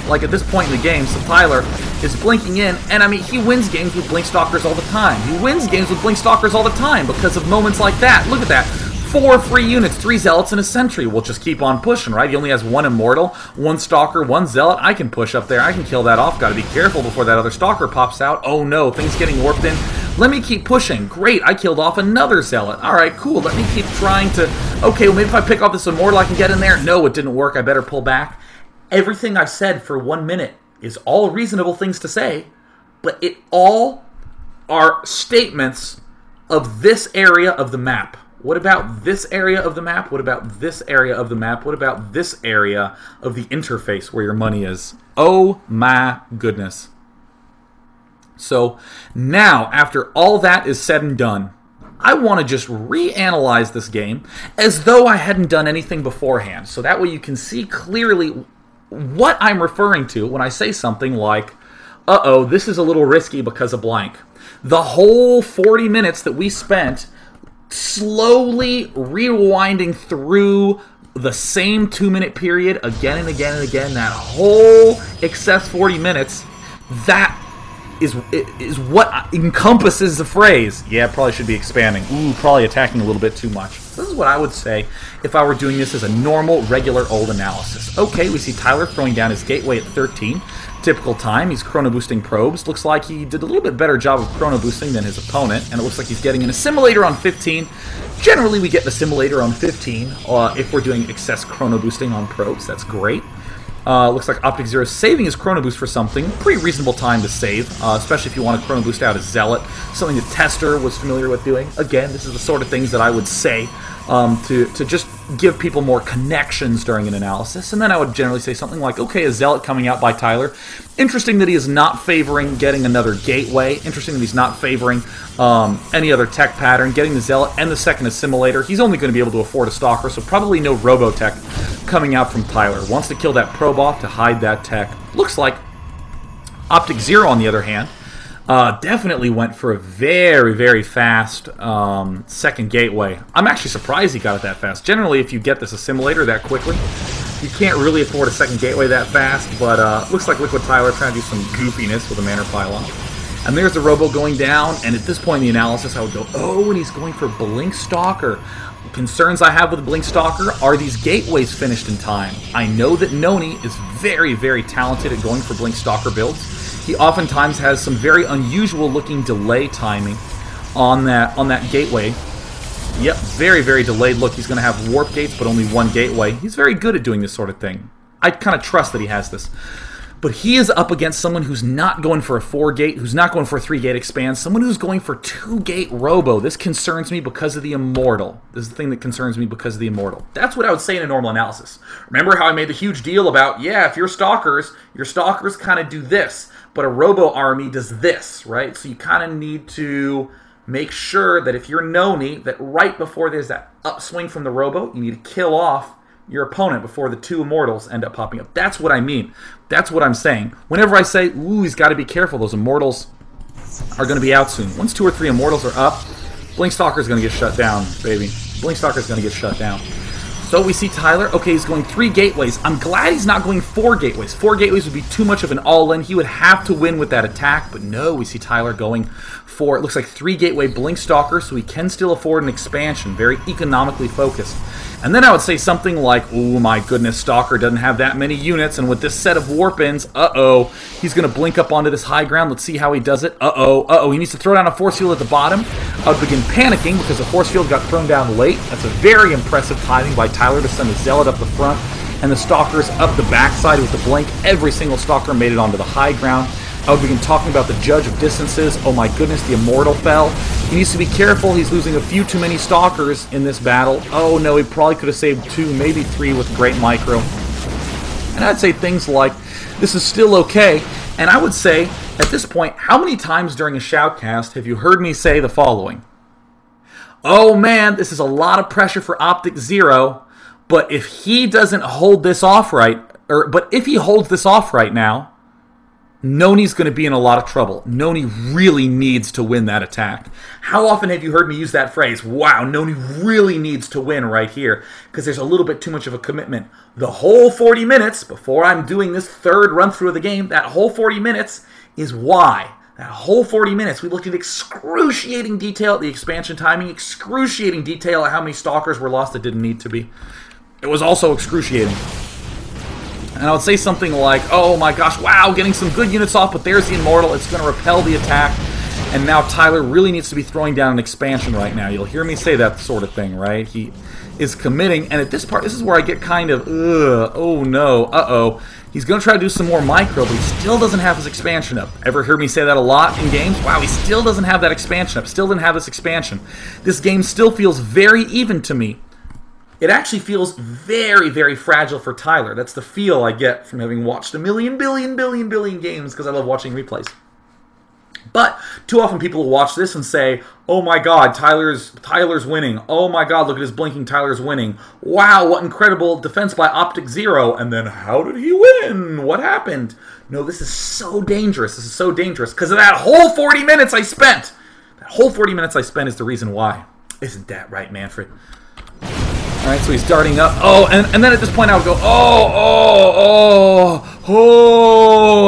Speaker 1: Like at this point in the game, so Tyler is blinking in, and I mean, he wins games with blink stalkers all the time. He wins games with blink stalkers all the time because of moments like that. Look at that. 4 free units, 3 zealots, and a sentry. We'll just keep on pushing, right? He only has 1 immortal, 1 stalker, 1 zealot. I can push up there. I can kill that off. Got to be careful before that other stalker pops out. Oh no, things getting warped in. Let me keep pushing. Great, I killed off another zealot. Alright, cool. Let me keep trying to... Okay, well maybe if I pick off this immortal I can get in there. No, it didn't work. I better pull back. Everything I've said for 1 minute is all reasonable things to say, but it all are statements of this area of the map. What about this area of the map? What about this area of the map? What about this area of the interface where your money is? Oh my goodness. So now, after all that is said and done, I want to just reanalyze this game as though I hadn't done anything beforehand. So that way you can see clearly what I'm referring to when I say something like, uh-oh, this is a little risky because of blank. The whole 40 minutes that we spent slowly rewinding through the same 2-minute period again and again and again, that whole excess 40 minutes, that is what encompasses the phrase, yeah, probably should be expanding. Ooh, probably attacking a little bit too much. This is what I would say if I were doing this as a normal, regular old analysis. Okay, we see Tyler throwing down his gateway at 13. Typical time, he's chrono boosting probes. Looks like he did a little bit better job of chrono boosting than his opponent, and it looks like he's getting an assimilator on 15. Generally, we get an assimilator on 15 if we're doing excess chrono boosting on probes. That's great. Looks like OptikZero is saving his chrono boost for something. Pretty reasonable time to save, especially if you want to chrono boost out a zealot. Something that Tester was familiar with doing. Again, this is the sort of things that I would say to just give people more connections during an analysis. And then I would generally say something like, okay, a zealot coming out by Tyler. Interesting that he is not favoring getting another gateway. Interesting that he's not favoring any other tech pattern. Getting the zealot and the second assimilator. He's only going to be able to afford a stalker, so probably no robotech coming out from Tyler. Wants to kill that probe off to hide that tech. Looks like OptikZero, on the other hand, definitely went for a very, very fast second gateway. I'm actually surprised he got it that fast. Generally, if you get this assimilator that quickly, you can't really afford a second gateway that fast, but looks like Liquid Tyler trying to do some goofiness with a Manor Pylon. And there's the Robo going down, and at this point in the analysis, I would go, oh, and he's going for Blink Stalker. Concerns I have with Blink Stalker are these gateways finished in time. I know that Noni is very, very talented at going for Blink Stalker builds. He oftentimes has some very unusual looking delay timing on that gateway. Yep, very, very delayed. Look, he's going to have warp gates, but only one gateway. He's very good at doing this sort of thing. I kind of trust that he has this. But he is up against someone who's not going for a 4-gate, who's not going for a 3-gate expand, someone who's going for 2-gate Robo. This concerns me because of the Immortal. This is the thing that concerns me because of the Immortal. That's what I would say in a normal analysis. Remember how I made the huge deal about, yeah, if you're Stalkers, your Stalkers kind of do this, but a Robo army does this, right? So you kind of need to make sure that if you're Noni, that right before there's that upswing from the Robo, you need to kill off your opponent before the 2 Immortals end up popping up. That's what I mean. That's what I'm saying. Whenever I say, ooh, he's got to be careful, those Immortals are going to be out soon. Once 2 or 3 Immortals are up, Blink Stalker is going to get shut down, baby. Blink Stalker is going to get shut down. So we see Tyler. Okay, he's going 3 gateways. I'm glad he's not going 4 gateways. 4 gateways would be too much of an all-in. He would have to win with that attack, but no, we see Tyler going for, it looks like 3 gateway Blink Stalker, so he can still afford an expansion. Very economically focused. And then I would say something like, oh my goodness, Stalker doesn't have that many units, and with this set of warp-ins, uh-oh, he's going to blink up onto this high ground. Let's see how he does it. Uh-oh, he needs to throw down a force field at the bottom. I would begin panicking because the force field got thrown down late. That's a very impressive timing by Tyler to send the Zealot up the front and the Stalkers up the backside with the blink. Every single Stalker made it onto the high ground. I would begin talking about the Judge of Distances. Oh my goodness, the Immortal fell. He needs to be careful. He's losing a few too many Stalkers in this battle. Oh no, he probably could have saved 2, maybe 3 with Great Micro. And I'd say things like, this is still okay. And I would say, at this point, how many times during a shoutcast have you heard me say the following? Oh man, this is a lot of pressure for OptikZero, but if he doesn't hold this off right, but if he holds this off right now, Noni's going to be in a lot of trouble. Noni really needs to win that attack. How often have you heard me use that phrase? Wow, Noni really needs to win right here, because there's a little bit too much of a commitment. The whole 40 minutes, before I'm doing this 3rd run-through of the game, that whole 40 minutes is why. That whole 40 minutes, we looked at excruciating detail at the expansion timing, excruciating detail at how many Stalkers were lost that didn't need to be. It was also excruciating. And I would say something like, oh my gosh, wow, getting some good units off, but there's the Immortal. It's going to repel the attack. And now Tyler really needs to be throwing down an expansion right now. You'll hear me say that sort of thing, right? He is committing. And at this part, this is where I get kind of, oh no, uh-oh. He's going to try to do some more micro, but he still doesn't have his expansion up. Ever hear me say that a lot in games? Wow, he still doesn't have that expansion up. Still didn't have this expansion. This game still feels very even to me. It actually feels very, very fragile for Tyler. That's the feel I get from having watched a million games, because I love watching replays. But too often people will watch this and say, oh my god, Tyler's winning. Oh my god, look at his blinking, Tyler's winning. Wow, what incredible defense by OptikZero. And then how did he win? What happened? No, this is so dangerous. This is so dangerous because of that whole 40 minutes I spent. That whole 40 minutes I spent is the reason why. Isn't that right, Manfred? Alright, so he's darting up. Oh, and then at this point I would go,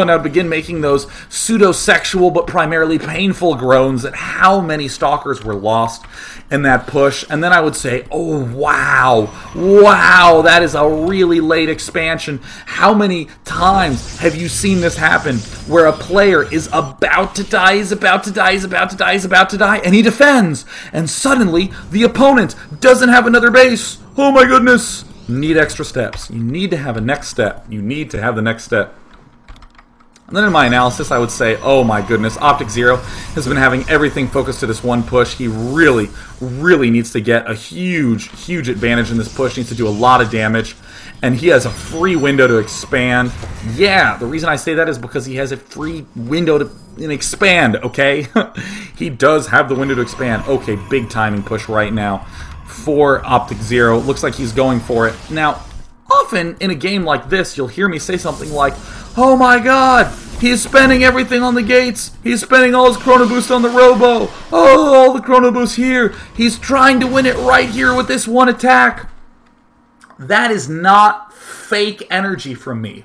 Speaker 1: and I would begin making those pseudo-sexual but primarily painful groans at how many Stalkers were lost in that push. And then I would say, oh, wow, that is a really late expansion. How many times have you seen this happen where a player is about to die, and he defends, and suddenly the opponent doesn't have another base. Oh my goodness. You need extra steps. You need to have a next step. You need to have the next step. And then in my analysis, I would say, oh my goodness, OptikZero has been having everything focused to this one push. He really needs to get a huge advantage in this push. He needs to do a lot of damage. And he has a free window to expand. Yeah, the reason I say that is because he has a free window to expand, okay? He does have the window to expand. Okay, big timing push right now for OptikZero. Looks like he's going for it. Now, often in a game like this, you'll hear me say something like, oh my god, He's spending everything on the gates. He's spending all his Chrono Boost on the Robo. Oh, all the Chrono Boost here. He's trying to win it right here with this one attack. That is not fake energy from me.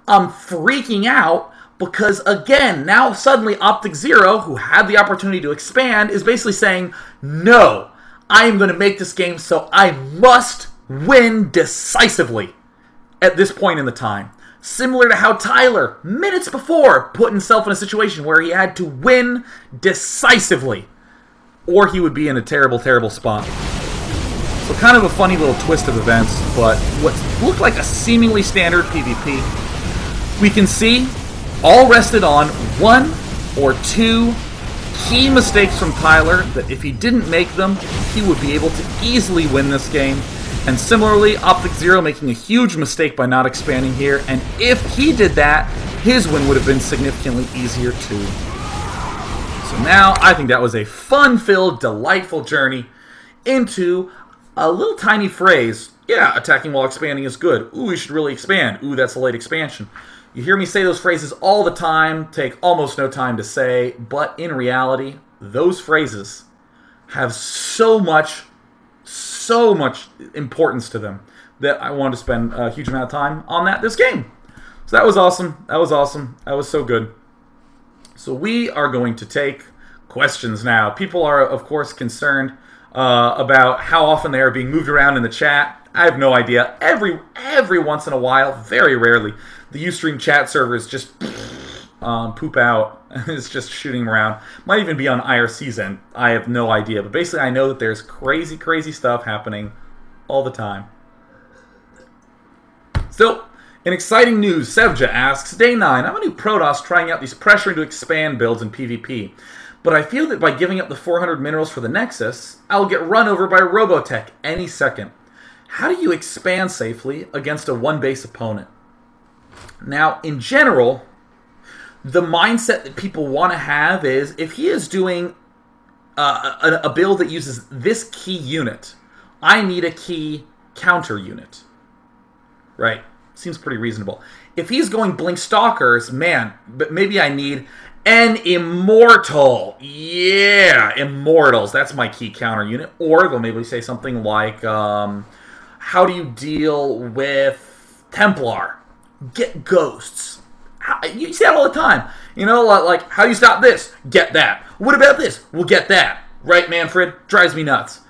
Speaker 1: I'm freaking out because, again, now suddenly OptikZero, who had the opportunity to expand, is basically saying, no, I am going to make this game so I must win decisively at this point in the time. Similar to how Tyler, minutes before, put himself in a situation where he had to win decisively, or he would be in a terrible, terrible spot. So kind of a funny little twist of events, but what looked like a seemingly standard PvP, we can see all rested on one or two key mistakes from Tyler that if he didn't make them, he would be able to easily win this game. And similarly, OptikZero making a huge mistake by not expanding here, and if he did that, his win would have been significantly easier too. So now, I think that was a fun-filled, delightful journey into a little tiny phrase. Yeah, attacking while expanding is good. Ooh, you should really expand. Ooh, that's a late expansion. You hear me say those phrases all the time, take almost no time to say, but in reality, those phrases have so much importance to them that I wanted to spend a huge amount of time on this game. So that was awesome. That was awesome. That was so good. So we are going to take questions now. People are, of course, concerned about how often they are being moved around in the chat. I have no idea. Every once in a while, very rarely, the Ustream chat servers just poop out. It's just shooting around. Might even be on IRC's end. I have no idea. But basically, I know that there's crazy, crazy stuff happening all the time. So, in exciting news, Sevja asks, Day 9, I'm a new Protoss trying out these pressure to expand builds in PvP. But I feel that by giving up the 400 minerals for the Nexus, I'll get run over by Robotech any second. How do you expand safely against a one-base opponent? Now, in general, the mindset that people want to have is, if he is doing a build that uses this key unit, I need a key counter unit. Right? Seems pretty reasonable. If he's going Blink Stalkers, man, but maybe I need an Immortal. Yeah, Immortals. That's my key counter unit. Or they'll maybe say something like, how do you deal with Templar? Get Ghosts. You see that all the time. You know, like, how do you stop this? Get that. What about this? We'll get that. Right, Manfred? Drives me nuts.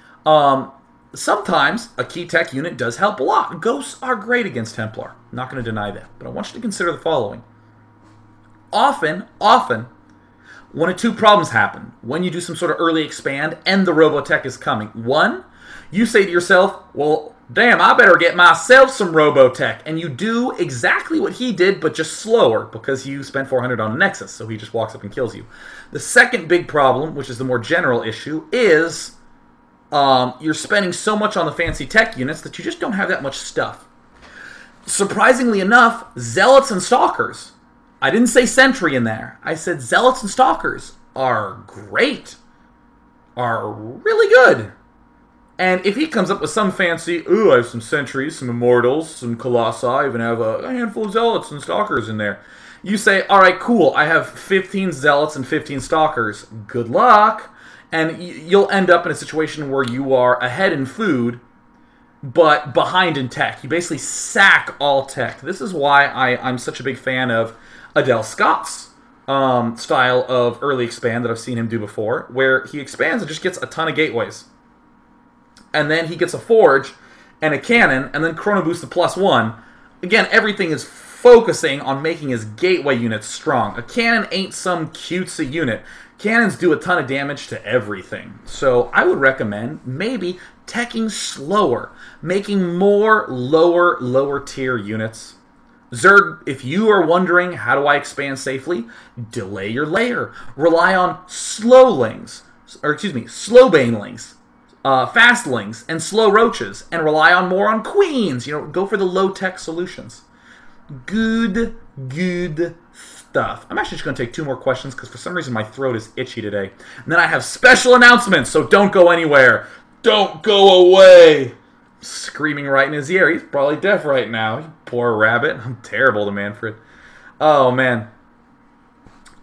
Speaker 1: Sometimes a key tech unit does help a lot. Ghosts are great against Templar. I'm not going to deny that. But I want you to consider the following. Often, one of two problems happen when you do some sort of early expand and the Robotech is coming. One, you say to yourself, well, damn, I better get myself some Robotech. And you do exactly what he did, but just slower, because you spent 400 on a Nexus, so he just walks up and kills you. The second big problem, which is the more general issue, is you're spending so much on the fancy tech units that you just don't have that much stuff. Surprisingly enough, Zealots and Stalkers, I didn't say Sentry in there, I said Zealots and Stalkers are great, are really good. And if he comes up with some fancy, ooh, I have some Sentries, some Immortals, some Colossi, I even have a handful of Zealots and Stalkers in there. You say, alright, cool, I have 15 Zealots and 15 Stalkers. Good luck. And you'll end up in a situation where you are ahead in food, but behind in tech. You basically sack all tech. This is why I'm such a big fan of Adele Scott's style of early expand that I've seen him do before, where he expands and just gets a ton of gateways. And then he gets a Forge and a Cannon, and then Chrono Boost the +1. Again, everything is focusing on making his gateway units strong. A Cannon ain't some cutesy unit. Cannons do a ton of damage to everything. So I would recommend maybe teching slower, making more lower tier units. Zerg, if you are wondering how do I expand safely, delay your layer. Rely on slowlings, or excuse me, slow banelings, fastlings, and slow roaches, and rely more on queens. You know, go for the low-tech solutions. Good stuff. I'm actually just going to take 2 more questions because for some reason my throat is itchy today. And then I have special announcements, so don't go anywhere. Don't go away. Screaming right in his ear. He's probably deaf right now. You poor rabbit. I'm terrible to Manfred. Oh, man.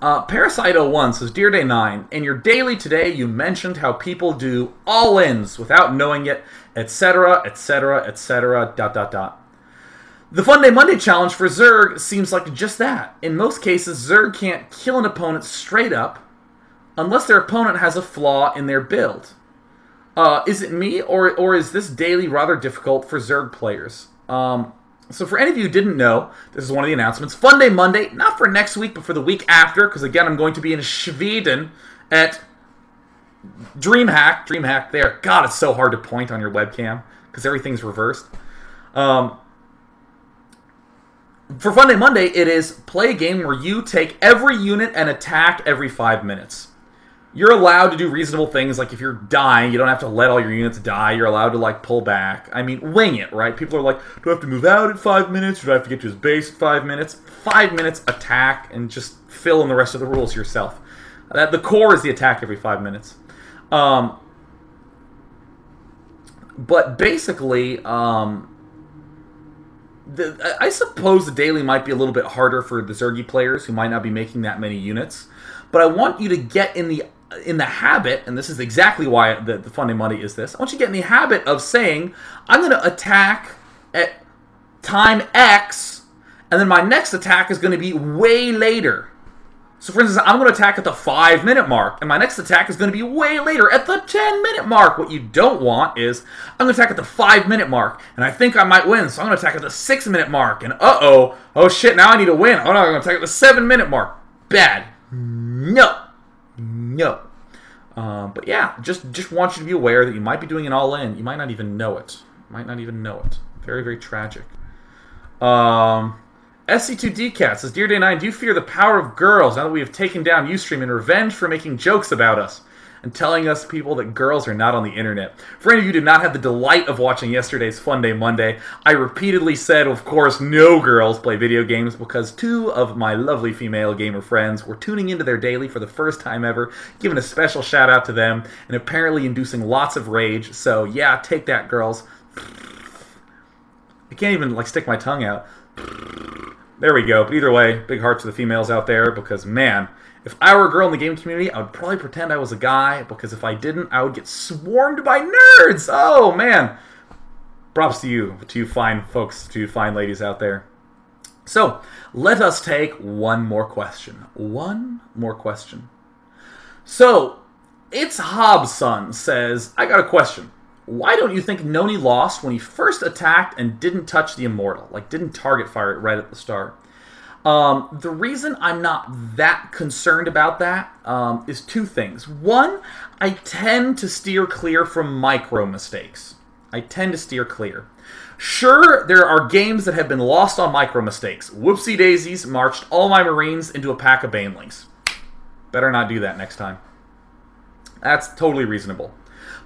Speaker 1: Parasite01 says, Dear Day 9, in your daily today you mentioned how people do all-ins without knowing it, etc., etc., etc., ... The Fun Day Monday challenge for Zerg seems like just that. In most cases, Zerg can't kill an opponent straight up unless their opponent has a flaw in their build. Is it me, or is this daily rather difficult for Zerg players? So for any of you who didn't know, this is one of the announcements. Fun Day Monday, not for next week, but for the week after, because again, I'm going to be in Sweden at DreamHack. DreamHack there. God, it's so hard to point on your webcam, because everything's reversed. For Fun Day Monday, it is play a game where you take every unit and attack every 5 minutes. You're allowed to do reasonable things, like if you're dying, you don't have to let all your units die. You're allowed to, like, pull back. I mean, wing it, right? People are like, do I have to move out at 5 minutes? Do I have to get to his base at 5 minutes? 5 minutes, attack, and just fill in the rest of the rules yourself. The core is the attack every 5 minutes. But basically, I suppose the daily might be a little bit harder for the Zergy players who might not be making that many units. But I want you to get in the habit, and this is exactly why the Fun Day Monday is this. I want you to get in the habit of saying, I'm going to attack at time X, and then my next attack is going to be way later. So for instance, I'm going to attack at the 5-minute mark, and my next attack is going to be way later at the 10-minute mark. What you don't want is, I'm going to attack at the 5-minute mark, and I think I might win, so I'm going to attack at the 6-minute mark, and oh shit, now I need to win. Oh no, I'm going to attack at the 7-minute mark. Bad. No. But yeah, just want you to be aware that you might be doing an all-in. You might not even know it. Very, very tragic. SC2DCat says, Dear Day 9, do you fear the power of girls now that we have taken down Ustream in revenge for making jokes about us and telling us people that girls are not on the internet? For any of you who did not have the delight of watching yesterday's Fun Day Monday, I repeatedly said, of course, no girls play video games because 2 of my lovely female gamer friends were tuning into their daily for the first time ever, giving a special shout out to them, and apparently inducing lots of rage. So yeah, take that, girls. I can't even, like, stick my tongue out. There we go. But either way, big hearts to the females out there, because, man, if I were a girl in the game community, I would probably pretend I was a guy, because if I didn't, I would get swarmed by nerds! Oh, man! Props to you fine folks, to you fine ladies out there. So, let us take one more question. So, It's Hobson says, I got a question. Why don't you think Noni lost when he first attacked and didn't touch the Immortal? Like, didn't target fire it right at the start? The reason I'm not that concerned about that is 2 things. One, I tend to steer clear from micro mistakes. Sure, there are games that have been lost on micro mistakes. Whoopsie daisies, marched all my Marines into a pack of Banelings. Better not do that next time. That's totally reasonable.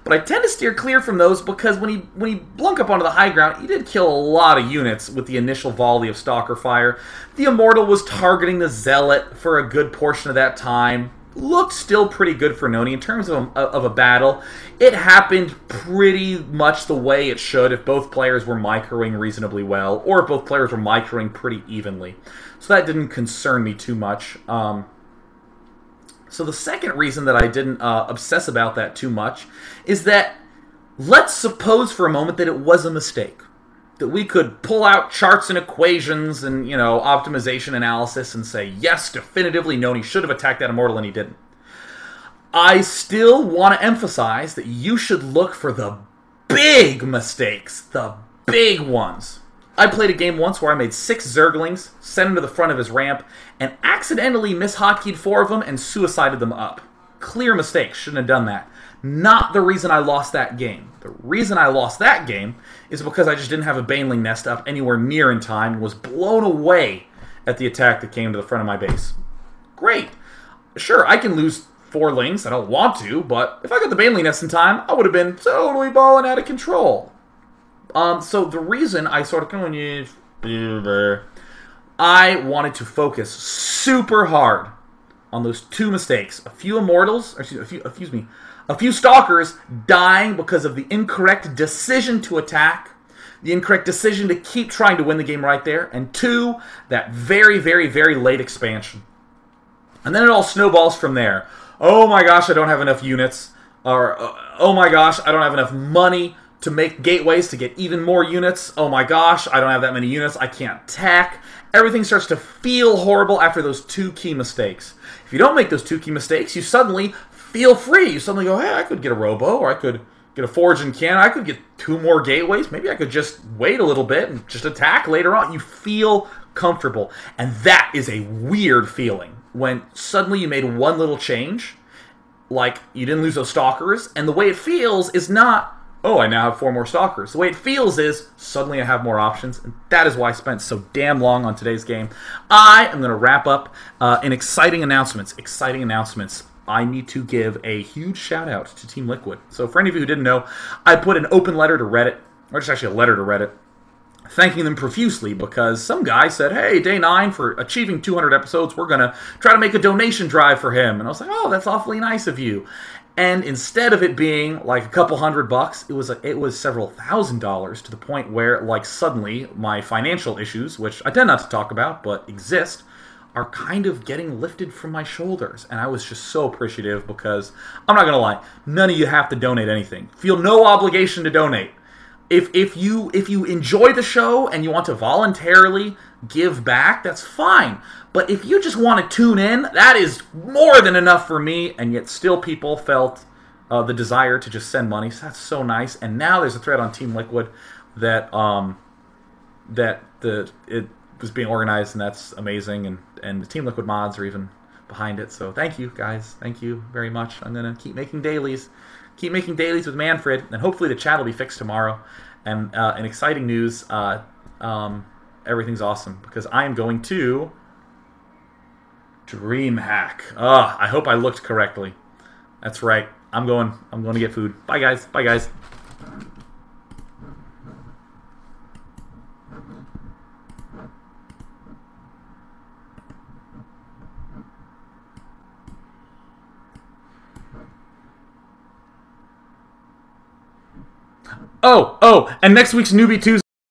Speaker 1: But I tend to steer clear from those because when he blunk up onto the high ground, he did kill a lot of units with the initial volley of Stalker Fire. The Immortal was targeting the Zealot for a good portion of that time. Looked still pretty good for Noni in terms of a battle. It happened pretty much the way it should if both players were microing reasonably well, or if both players were microing pretty evenly. So that didn't concern me too much. So the second reason that I didn't obsess about that too much is that let's suppose for a moment that it was a mistake. That we could pull out charts and equations and, you know, optimization analysis and say, yes, definitively Noni should have attacked that Immortal and he didn't. I still want to emphasize that you should look for the big mistakes, the big ones. I played a game once where I made 6 Zerglings, sent them to the front of his ramp, and accidentally mishotkeyd 4 of them and suicided them up. Clear mistake. Shouldn't have done that. Not the reason I lost that game. The reason I lost that game is because I just didn't have a Baneling nest up anywhere near in time and was blown away at the attack that came to the front of my base. Great. Sure, I can lose 4 lings. I don't want to, but if I got the Baneling nest in time, I would have been totally balling out of control. So the reason I sort of I wanted to focus super hard on those 2 mistakes. A few Immortals, a few Stalkers dying because of the incorrect decision to attack, the incorrect decision to keep trying to win the game right there, and 2, that very, very, very late expansion. And then it all snowballs from there. Oh my gosh, I don't have enough units. Or, oh my gosh, I don't have enough money to make gateways to get even more units. Oh my gosh, I don't have that many units. I can't tack. Everything starts to feel horrible after those 2 key mistakes. If you don't make those 2 key mistakes, you suddenly feel free. You suddenly go, hey, I could get a robo, or I could get a forge and cannon. I could get 2 more gateways. Maybe I could just wait a little bit and just attack later on. You feel comfortable. And that is a weird feeling when suddenly you made one little change, like you didn't lose those stalkers, and the way it feels is not, oh, I now have 4 more stalkers. The way it feels is, suddenly I have more options, and that is why I spent so damn long on today's game. I am going to wrap up in exciting announcements. I need to give a huge shout out to Team Liquid. So for any of you who didn't know, I put an open letter to Reddit, or just actually a letter to Reddit, thanking them profusely because some guy said, hey, Day 9, for achieving 200 episodes, we're going to try to make a donation drive for him. And I was like, oh, that's awfully nice of you. And instead of it being like a couple $100, it was several $1,000s, to the point where, like, suddenly my financial issues, which I tend not to talk about but exist, are kind of getting lifted from my shoulders. And I was just so appreciative because, I'm not going to lie, none of you have to donate anything. Feel no obligation to donate. If you enjoy the show and you want to voluntarily give back, that's fine. But if you just want to tune in, that is more than enough for me, and yet still people felt the desire to just send money. So that's so nice. And now there's a thread on Team Liquid that it was being organized, and that's amazing. And the Team Liquid mods are even behind it. So thank you, guys. Thank you very much. I'm going to keep making dailies. Keep making dailies with Manfred, and hopefully the chat will be fixed tomorrow. And in exciting news, everything's awesome, because I am going to DreamHack. I hope I looked correctly. That's right. I'm going to get food. Bye, guys. Bye, guys. Oh, and next week's Newbie Tuesday.